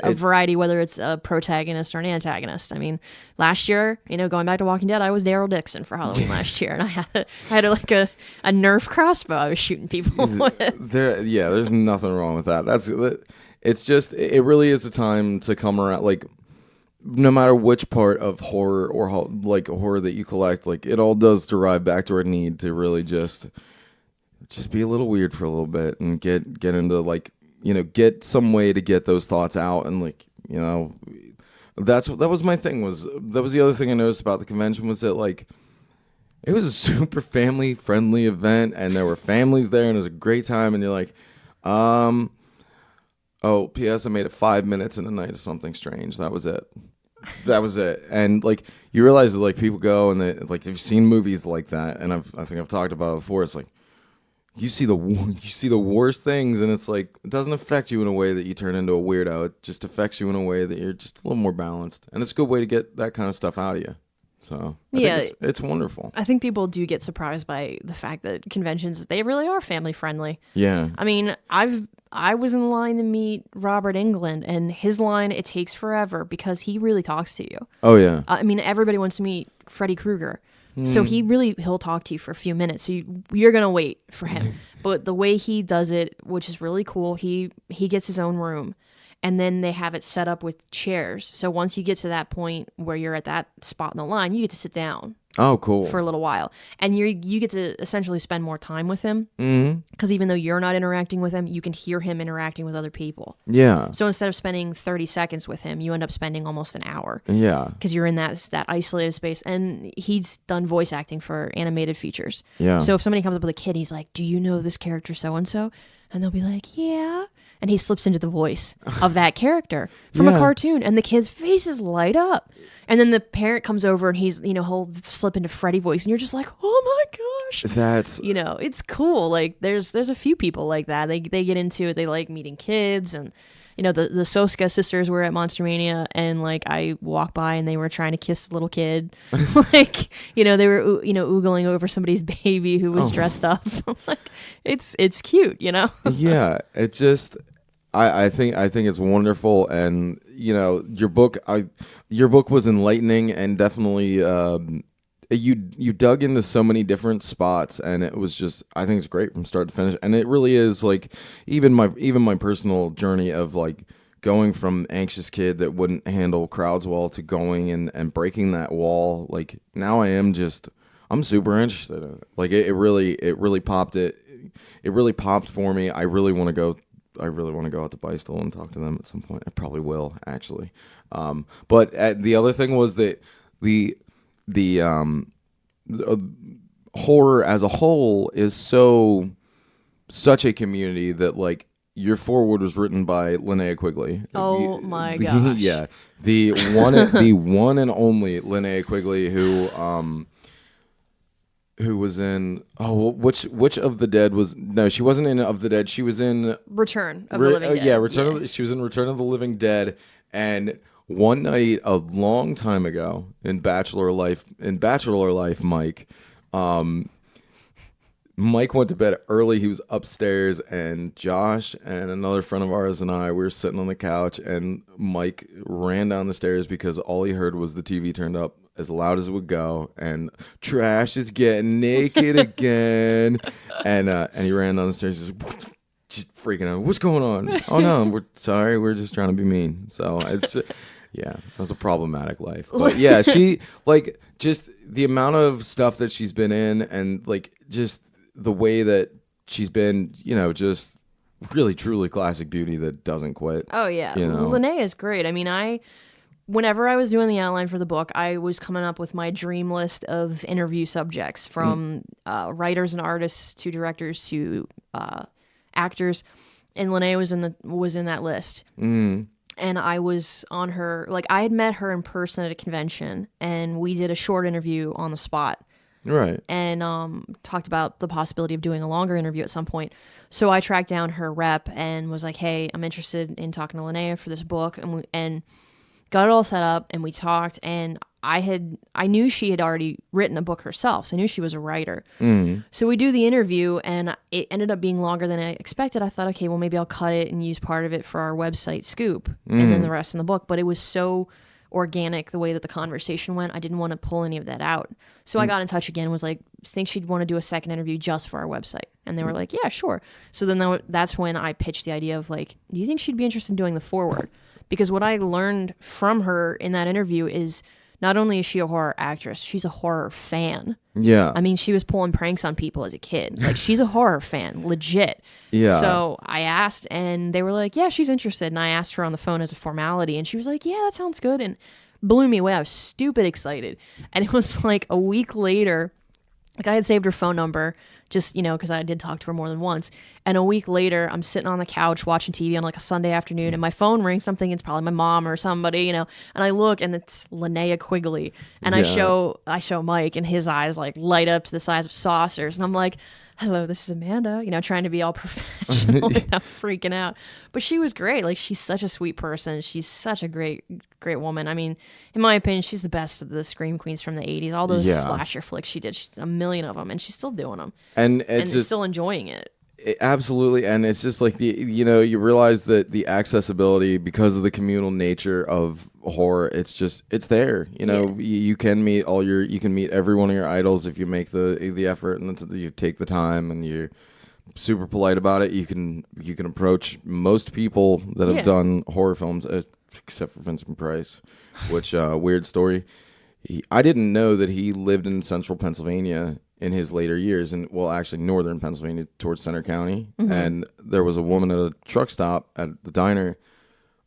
a variety, whether it's a protagonist or an antagonist. I mean, last year, going back to Walking Dead, I was Daryl Dixon for Halloween last year, and I had a Nerf crossbow I was shooting people with. There's nothing wrong with that. It's just, it really is a time to come around, like, no matter which part of horror or like horror that you collect, like it all does derive back to our need to really just be a little weird for a little bit and get into like, get some way to get those thoughts out. And like, that was my thing. That was the other thing I noticed about the convention, was that like it was a super family friendly event, and there were families there, and it was a great time. And you're like, oh, P.S. I made it 5 minutes in a night of something strange. That was it. And like you realize that like people go and they've seen movies like that, and I think I've talked about it before. It's like you see the worst things, and it's like it doesn't affect you in a way that you turn into a weirdo. It just affects you in a way that you're just a little more balanced, and it's a good way to get that kind of stuff out of you. So I think it's wonderful. I think people do get surprised by the fact that conventions, they really are family friendly. Yeah. I mean, I was in line to meet Robert Englund, and his line, it takes forever because he really talks to you. Oh yeah. I mean, everybody wants to meet Freddy Krueger. So he'll talk to you for a few minutes. So you're going to wait for him. But the way he does it, which is really cool, he gets his own room. And then they have it set up with chairs. So once you get to that point where you're at that spot in the line, you get to sit down. Oh, cool. For a little while. And you get to essentially spend more time with him. Because even though you're not interacting with him, you can hear him interacting with other people. Yeah. So instead of spending 30 seconds with him, you end up spending almost an hour. Yeah. Because you're in that isolated space. And he's done voice acting for animated features. Yeah. So if somebody comes up with a kid, he's like, do you know this character so-and-so? And they'll be like, yeah. And he slips into the voice of that character from a cartoon. And the kid's faces light up. And then the parent comes over and he'll slip into Freddy voice. And you're just like, oh my gosh. That's... it's cool. Like, there's a few people like that. They get into it. They like meeting kids. And, the Soska sisters were at Monster Mania. And, like, I walked by and they were trying to kiss a little kid. Like, they were, oogling over somebody's baby who was dressed up. Like, it's cute, Yeah. It just... I think it's wonderful, and your book was enlightening, and definitely you dug into so many different spots, and it was just, I think it's great from start to finish, and it really is like even my personal journey of like going from anxious kid that wouldn't handle crowds well to going and breaking that wall. Like now I'm super interested in it. Like it really popped for me. I really want to go out to Beistle and talk to them at some point. I probably will, actually. But the other thing was that the horror as a whole is such a community that, like, your foreword was written by Linnea Quigley. Oh my gosh! Yeah, the one and only Linnea Quigley, who was in which of the Dead was she wasn't in Of the Dead, she was in Return of the Living Dead. She was in Return of the Living Dead. And one night a long time ago in Bachelor Life, Mike went to bed early. He was upstairs, and Josh and another friend of ours and I, we were sitting on the couch, and Mike ran down the stairs because all he heard was the TV turned up as loud as it would go, and Trash is getting naked again. And he ran down the stairs, just freaking out. What's going on? Oh no, we're sorry. We're just trying to be mean. So it's, yeah, that's a problematic life. But yeah, she, like, just the amount of stuff that she's been in, and like just the way that she's been, just really truly classic beauty that doesn't quit. Oh yeah, Linnea is great. I mean, whenever I was doing the outline for the book, I was coming up with my dream list of interview subjects, from writers and artists to directors to actors, and Linnea was in that list. And I was on her, like, I had met her in person at a convention, and we did a short interview on the spot. Right. And talked about the possibility of doing a longer interview at some point. So I tracked down her rep and was like, hey, I'm interested in talking to Linnea for this book. And got it all set up, and we talked, and I knew she had already written a book herself, so I knew she was a writer. So we do the interview, and it ended up being longer than I expected. I thought, okay, well, maybe I'll cut it and use part of it for our website scoop, and then the rest in the book. But it was so organic the way that the conversation went, I didn't want to pull any of that out. So I got in touch again and was like, think she'd want to do a second interview just for our website. And they were like, yeah, sure. So then that's when I pitched the idea of, like, do you think she'd be interested in doing the foreword? Because what I learned from her in that interview is not only is she a horror actress, she's a horror fan. Yeah. I mean, she was pulling pranks on people as a kid. Like, she's a horror fan, legit. Yeah. So I asked, and they were like, yeah, she's interested. And I asked her on the phone as a formality, and she was like, yeah, that sounds good. And blew me away. I was stupid excited. And it was like a week later, like, I had saved her phone number just, because I did talk to her more than once. And a week later, I'm sitting on the couch watching TV on like a Sunday afternoon, and my phone rings. I'm thinking it's probably my mom or somebody, and I look, and it's Linnea Quigley. And I show Mike, and his eyes like light up to the size of saucers. And I'm like, hello, this is Amanda, trying to be all professional without freaking out. But she was great. Like, she's such a sweet person. She's such a great woman. I mean, in my opinion, she's the best of the Scream Queens from the 80s. All those slasher flicks she did, she's a million of them, and she's still doing them. And just still enjoying it. Absolutely. And it's just like you realize that the accessibility, because of the communal nature of horror, it's there. You can meet every one of your idols if you make the effort and you take the time and you super polite about it. You can approach most people that have done horror films, except for Vincent Price, which weird story. I didn't know that he lived in central Pennsylvania in his later years, and actually northern Pennsylvania towards Center County. And there was a woman at a truck stop at the diner.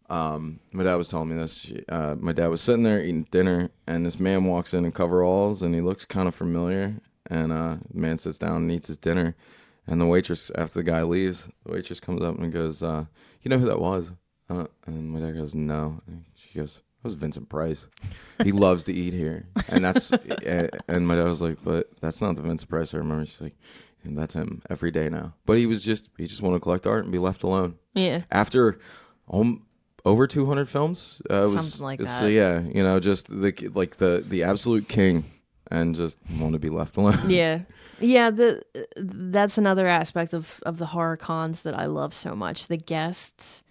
My dad was telling me this. My dad was sitting there eating dinner, and this man walks in coveralls, and he looks kind of familiar. And the man sits down and eats his dinner. And the waitress, after the guy leaves, the waitress comes up and goes, "You know who that was?" And my dad goes, "No." And she goes, "That was Vincent Price. He loves to eat here." And that's and my dad was like, "But that's not the Vincent Price I remember." She's like, "And that's him every day now." But he just wanted to collect art and be left alone. Yeah. After over 200 films, something like that. So yeah, just the absolute king, and just want to be left alone. Yeah. That's another aspect of the horror cons that I love so much. The guests,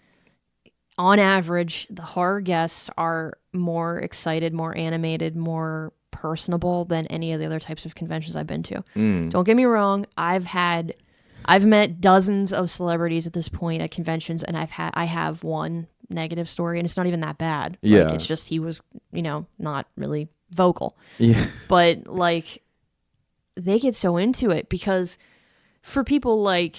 on average, the horror guests are more excited, more animated, more personable than any of the other types of conventions I've been to. Don't get me wrong, I've met dozens of celebrities at this point at conventions, and I have one negative story, and it's not even that bad. Yeah. Like, it's just he was, not really vocal. Yeah. But they get so into it because for people I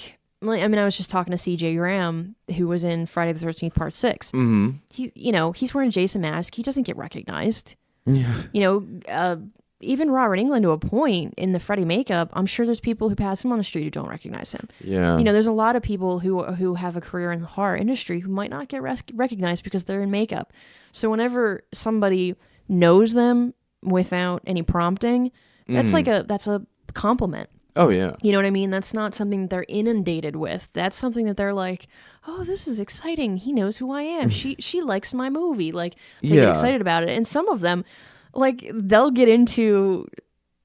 was just talking to CJ Graham, who was in Friday the 13th Part 6. Mm-hmm. He's wearing Jason mask. He doesn't get recognized. Yeah. Even Robert Englund, to a point, in the Freddy makeup, I'm sure there's people who pass him on the street who don't recognize him. Yeah. There's a lot of people who have a career in the horror industry who might not get recognized because they're in makeup. So whenever somebody knows them without any prompting, that's that's a compliment. Oh yeah. You know what I mean? That's not something they're inundated with. That's something that they're like, "Oh, this is exciting. He knows who I am. She likes my movie." They get excited about it. And some of them, they'll get into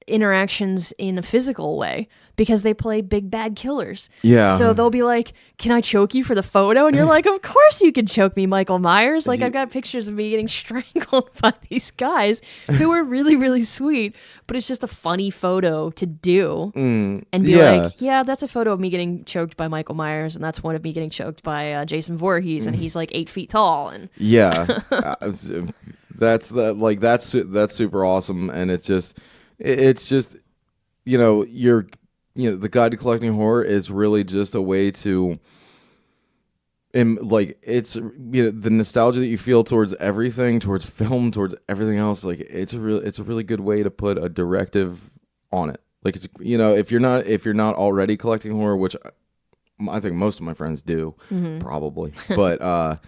interactions in a physical way because they play big bad killers. Yeah. So they'll be like, "Can I choke you for the photo?" And you're like, "Of course you can choke me, Michael Myers." I've got pictures of me getting strangled by these guys who are really, really sweet, but it's just a funny photo to do and be like, "Yeah, that's a photo of me getting choked by Michael Myers, and that's one of me getting choked by Jason Voorhees, and he's 8 feet tall." And yeah, that's super awesome, and it's just the Guide to Collecting Horror is really just a way to, it's the nostalgia that you feel towards everything, towards film, towards everything else. It's a really good way to put a directive on it. It's if you're not already collecting horror, which I think most of my friends do, probably, but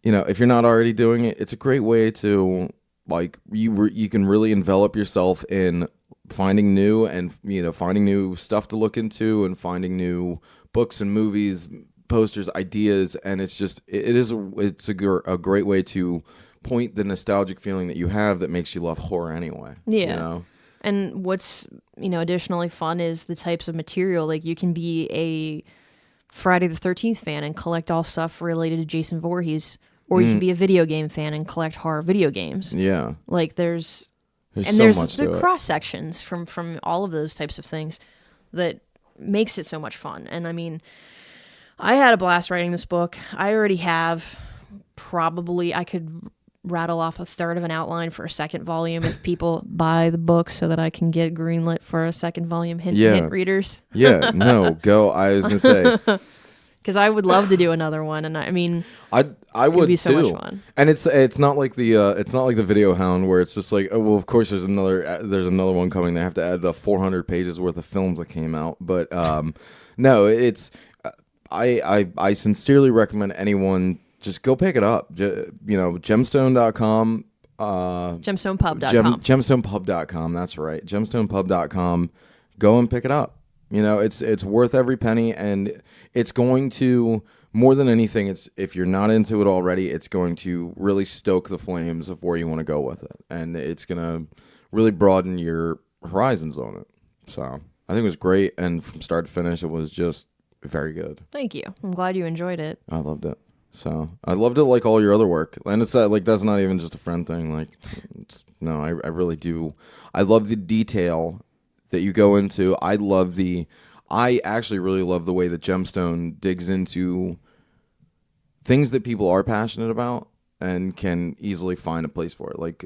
if you're not already doing it, it's a great way to you can really envelop yourself in finding new and finding new stuff to look into and finding new books and movies, posters, ideas, and it's a great way to point the nostalgic feeling that you have that makes you love horror anyway. Yeah. And what's additionally fun is the types of material. You can be a Friday the 13th fan and collect all stuff related to Jason Voorhees, or you can be a video game fan and collect horror video games. Yeah. There's so much the cross sections from all of those types of things that makes it so much fun. And I had a blast writing this book. I already have I could rattle off a third of an outline for a second volume if people buy the book so that I can get greenlit for a second volume. Hint readers. Yeah, no, go. I was gonna say. Because I would love to do another one, and I would be so much fun. And it's not like the Video Hound where it's just oh well, of course there's another one coming. They have to add the 400 pages worth of films that came out, but no, it's I sincerely recommend anyone just go pick it up. Gemstone.com. Gemstonepub.com. Gemstonepub.com. That's right. Gemstonepub.com. Go and pick it up. It's worth every penny, and it's going to, more than anything, if you're not into it already, it's going to really stoke the flames of where you want to go with it, and it's going to really broaden your horizons on it. So I think it was great, and from start to finish, it was just very good. Thank you. I'm glad you enjoyed it. I loved it. So I loved it like all your other work, and it's that's not even just a friend thing. I really do. I love the detail that you go into. I love the I actually really love the way that Gemstone digs into things that people are passionate about and can easily find a place for it. Like,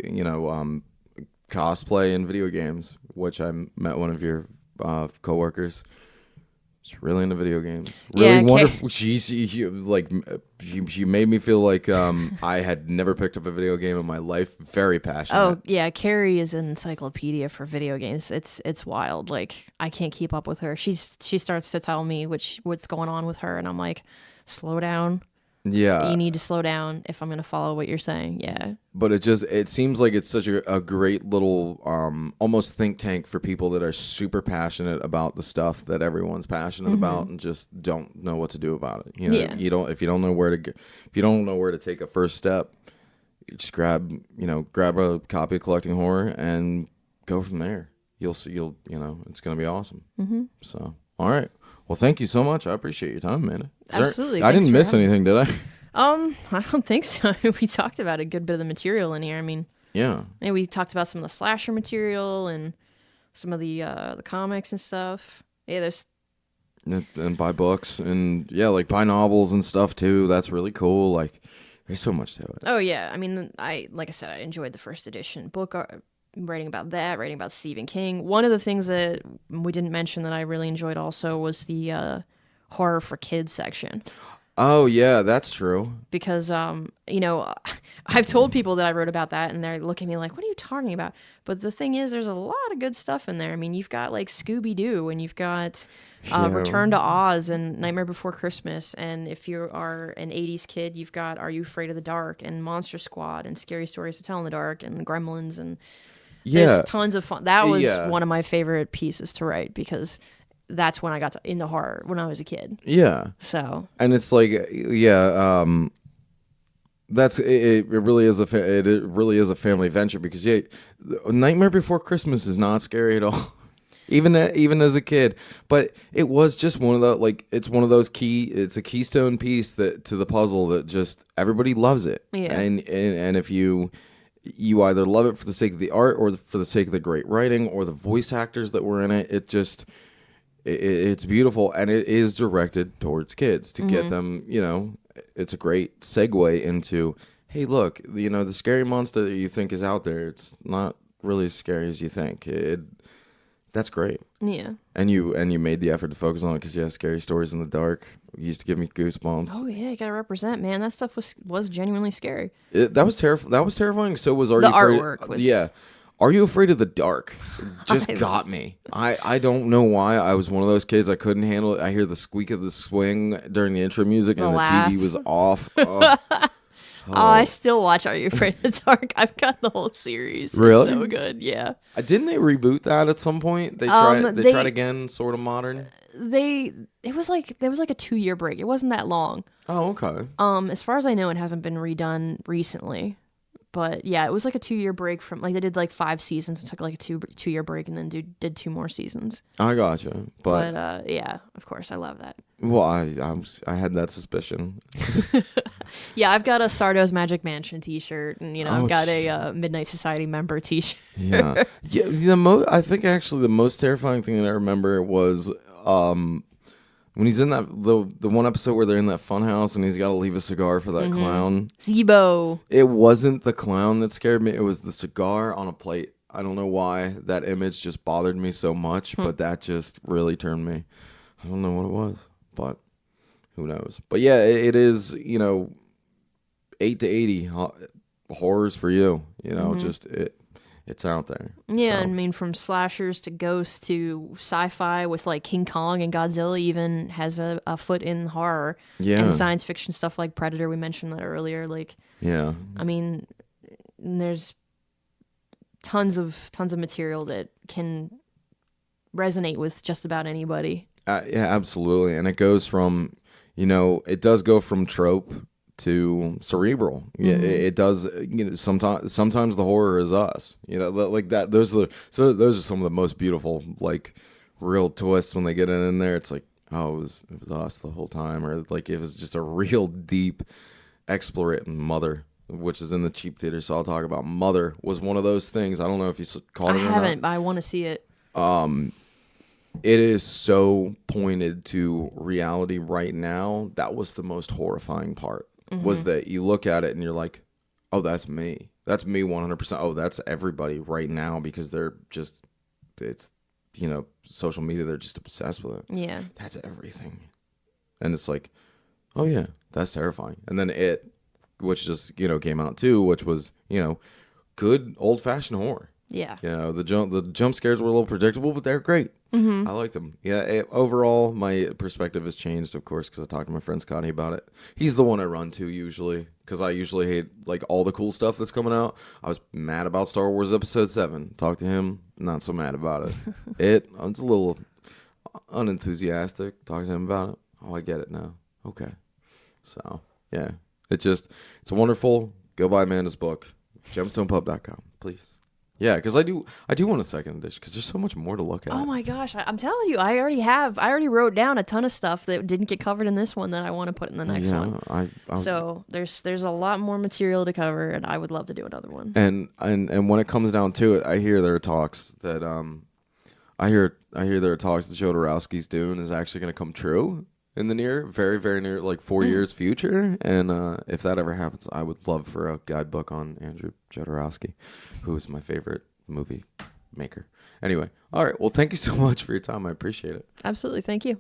cosplay and video games, which I met one of your coworkers. She's really into video games. Really wonderful. She made me feel like I had never picked up a video game in my life. Very passionate. Oh yeah, Carrie is an encyclopedia for video games. It's wild. Like I can't keep up with her. She starts to tell me what's going on with her, and I'm like, slow down. Yeah, you need to slow down if I'm going to follow what you're saying. Yeah, but it seems like it's such a great little almost think tank for people that are super passionate about the stuff that everyone's passionate about and just don't know what to do about it. If you don't know where to take a first step, you just grab a copy of Collecting Horror and go from there. It's going to be awesome. So all right. Well, thank you so much. I appreciate your time, Amanda. Absolutely. I didn't miss anything, did I? I don't think so. We talked about a good bit of the material in here. I mean, yeah. And we talked about some of the slasher material and some of the comics and stuff. Yeah, there's and buy books and like buy novels and stuff too. That's really cool. Like, there's so much to it. Oh yeah. I mean, like I said, I enjoyed the first edition book. Writing about Stephen King. One of the things that we didn't mention that I really enjoyed also was the horror for kids section. Oh yeah, that's true. Because I've told people that I wrote about that, and they look at me like, "What are you talking about?" But the thing is, there's a lot of good stuff in there. I mean, you've got like Scooby Doo, and you've got Return to Oz and Nightmare Before Christmas, and if you are an '80s kid, you've got Are You Afraid of the Dark and Monster Squad and Scary Stories to Tell in the Dark and Gremlins and. Yeah. There's tons of fun. That was one of my favorite pieces to write because that's when I got into horror when I was a kid. Yeah. So. And it's like, that's it. It really is a family venture because Nightmare Before Christmas is not scary at all, even as a kid. But it was just one of the it's one of those it's a keystone piece that to the puzzle that just everybody loves it. Yeah. And if you either love it for the sake of the art or for the sake of the great writing or the voice actors that were in it. It's beautiful, and it is directed towards kids to get them, it's a great segue into, hey, look, the scary monster that you think is out there, it's not really as scary as you think. That's great. Yeah. And you made the effort to focus on it because, Scary Stories in the Dark used to give me goosebumps. Oh, yeah, you got to represent, man. That stuff was genuinely scary. That was terrifying. So was artwork was... Yeah. Are You Afraid of the Dark? Just got me. I don't know why. I was one of those kids. I couldn't handle it. I hear the squeak of the swing during the intro music, and the TV was off. I still watch Are You Afraid of the Dark? I've got the whole series. Really? It's so good, yeah. Didn't they reboot that at some point? They tried again, sort of modern? There was like a 2-year break. It wasn't that long. Oh, okay. As far as I know, it hasn't been redone recently. But yeah, it was like a 2-year break from they did like 5 seasons and took like a 2-year break and then did 2 more seasons. I gotcha. But yeah, of course, I love that. Well, I had that suspicion. Yeah, I've got a Sardo's Magic Mansion T-shirt, and I've got a Midnight Society member T-shirt. Yeah. I think actually the most terrifying thing that I remember was when he's in the one episode where they're in that fun house and he's got to leave a cigar for that clown. Zebo. It wasn't the clown that scared me. It was the cigar on a plate. I don't know why that image just bothered me so much, but that just really turned me. I don't know what it was, but who knows? But yeah, it is, 8 to 80 horrors for you. Just it's out there. Yeah, so. I mean, from slashers to ghosts to sci-fi with like King Kong and Godzilla even has a foot in horror. Yeah. And science fiction stuff like Predator, we mentioned that earlier. Like, yeah. I mean, there's tons of material that can resonate with just about anybody. Yeah, absolutely. And it goes from, it does go from trope to cerebral. Yeah, it does. Sometimes the horror is us. Like that. Those are some of the most beautiful, like, real twists when they get in there. It's like, oh, it was us the whole time, or like it was just a real deep exploration. Mother, which is in the cheap theater, so I'll talk about Mother. Was one of those things. I don't know if you caught it. I haven't, but I want to see it. it is so pointed to reality right now. That was the most horrifying part, was that you look at it and you're like, oh, that's me. That's me 100%. Oh, that's everybody right now, because they're just, it's, social media, they're just obsessed with it. Yeah. That's everything. And it's like, oh yeah, that's terrifying. And then It, which just, came out too, which was, good old-fashioned horror. Yeah. The jump scares were a little predictable, but they're great. I liked them. Yeah, overall, my perspective has changed, of course, because I talked to my friend Scotty about it. He's the one I run to usually, because I usually hate like all the cool stuff that's coming out. I was mad about Star Wars Episode 7. Talked to him, not so mad about it. I was a little unenthusiastic. Talked to him about it. Oh, I get it now. Okay. So, yeah. It's wonderful. Go buy Amanda's book. GemstonePub.com, please. Yeah, because I do want a second edition, because there's so much more to look at. Oh my gosh, I'm telling you, I already wrote down a ton of stuff that didn't get covered in this one that I want to put in the next one. So there's a lot more material to cover, and I would love to do another one. And when it comes down to it, I hear there are talks that Jodorowsky's Dune is actually going to come true in the very, very near, like 4 years future. And if that ever happens, I would love for a guidebook on Andrew Jodorowsky, who is my favorite movie maker. Anyway, all right. Well, thank you so much for your time. I appreciate it. Absolutely. Thank you.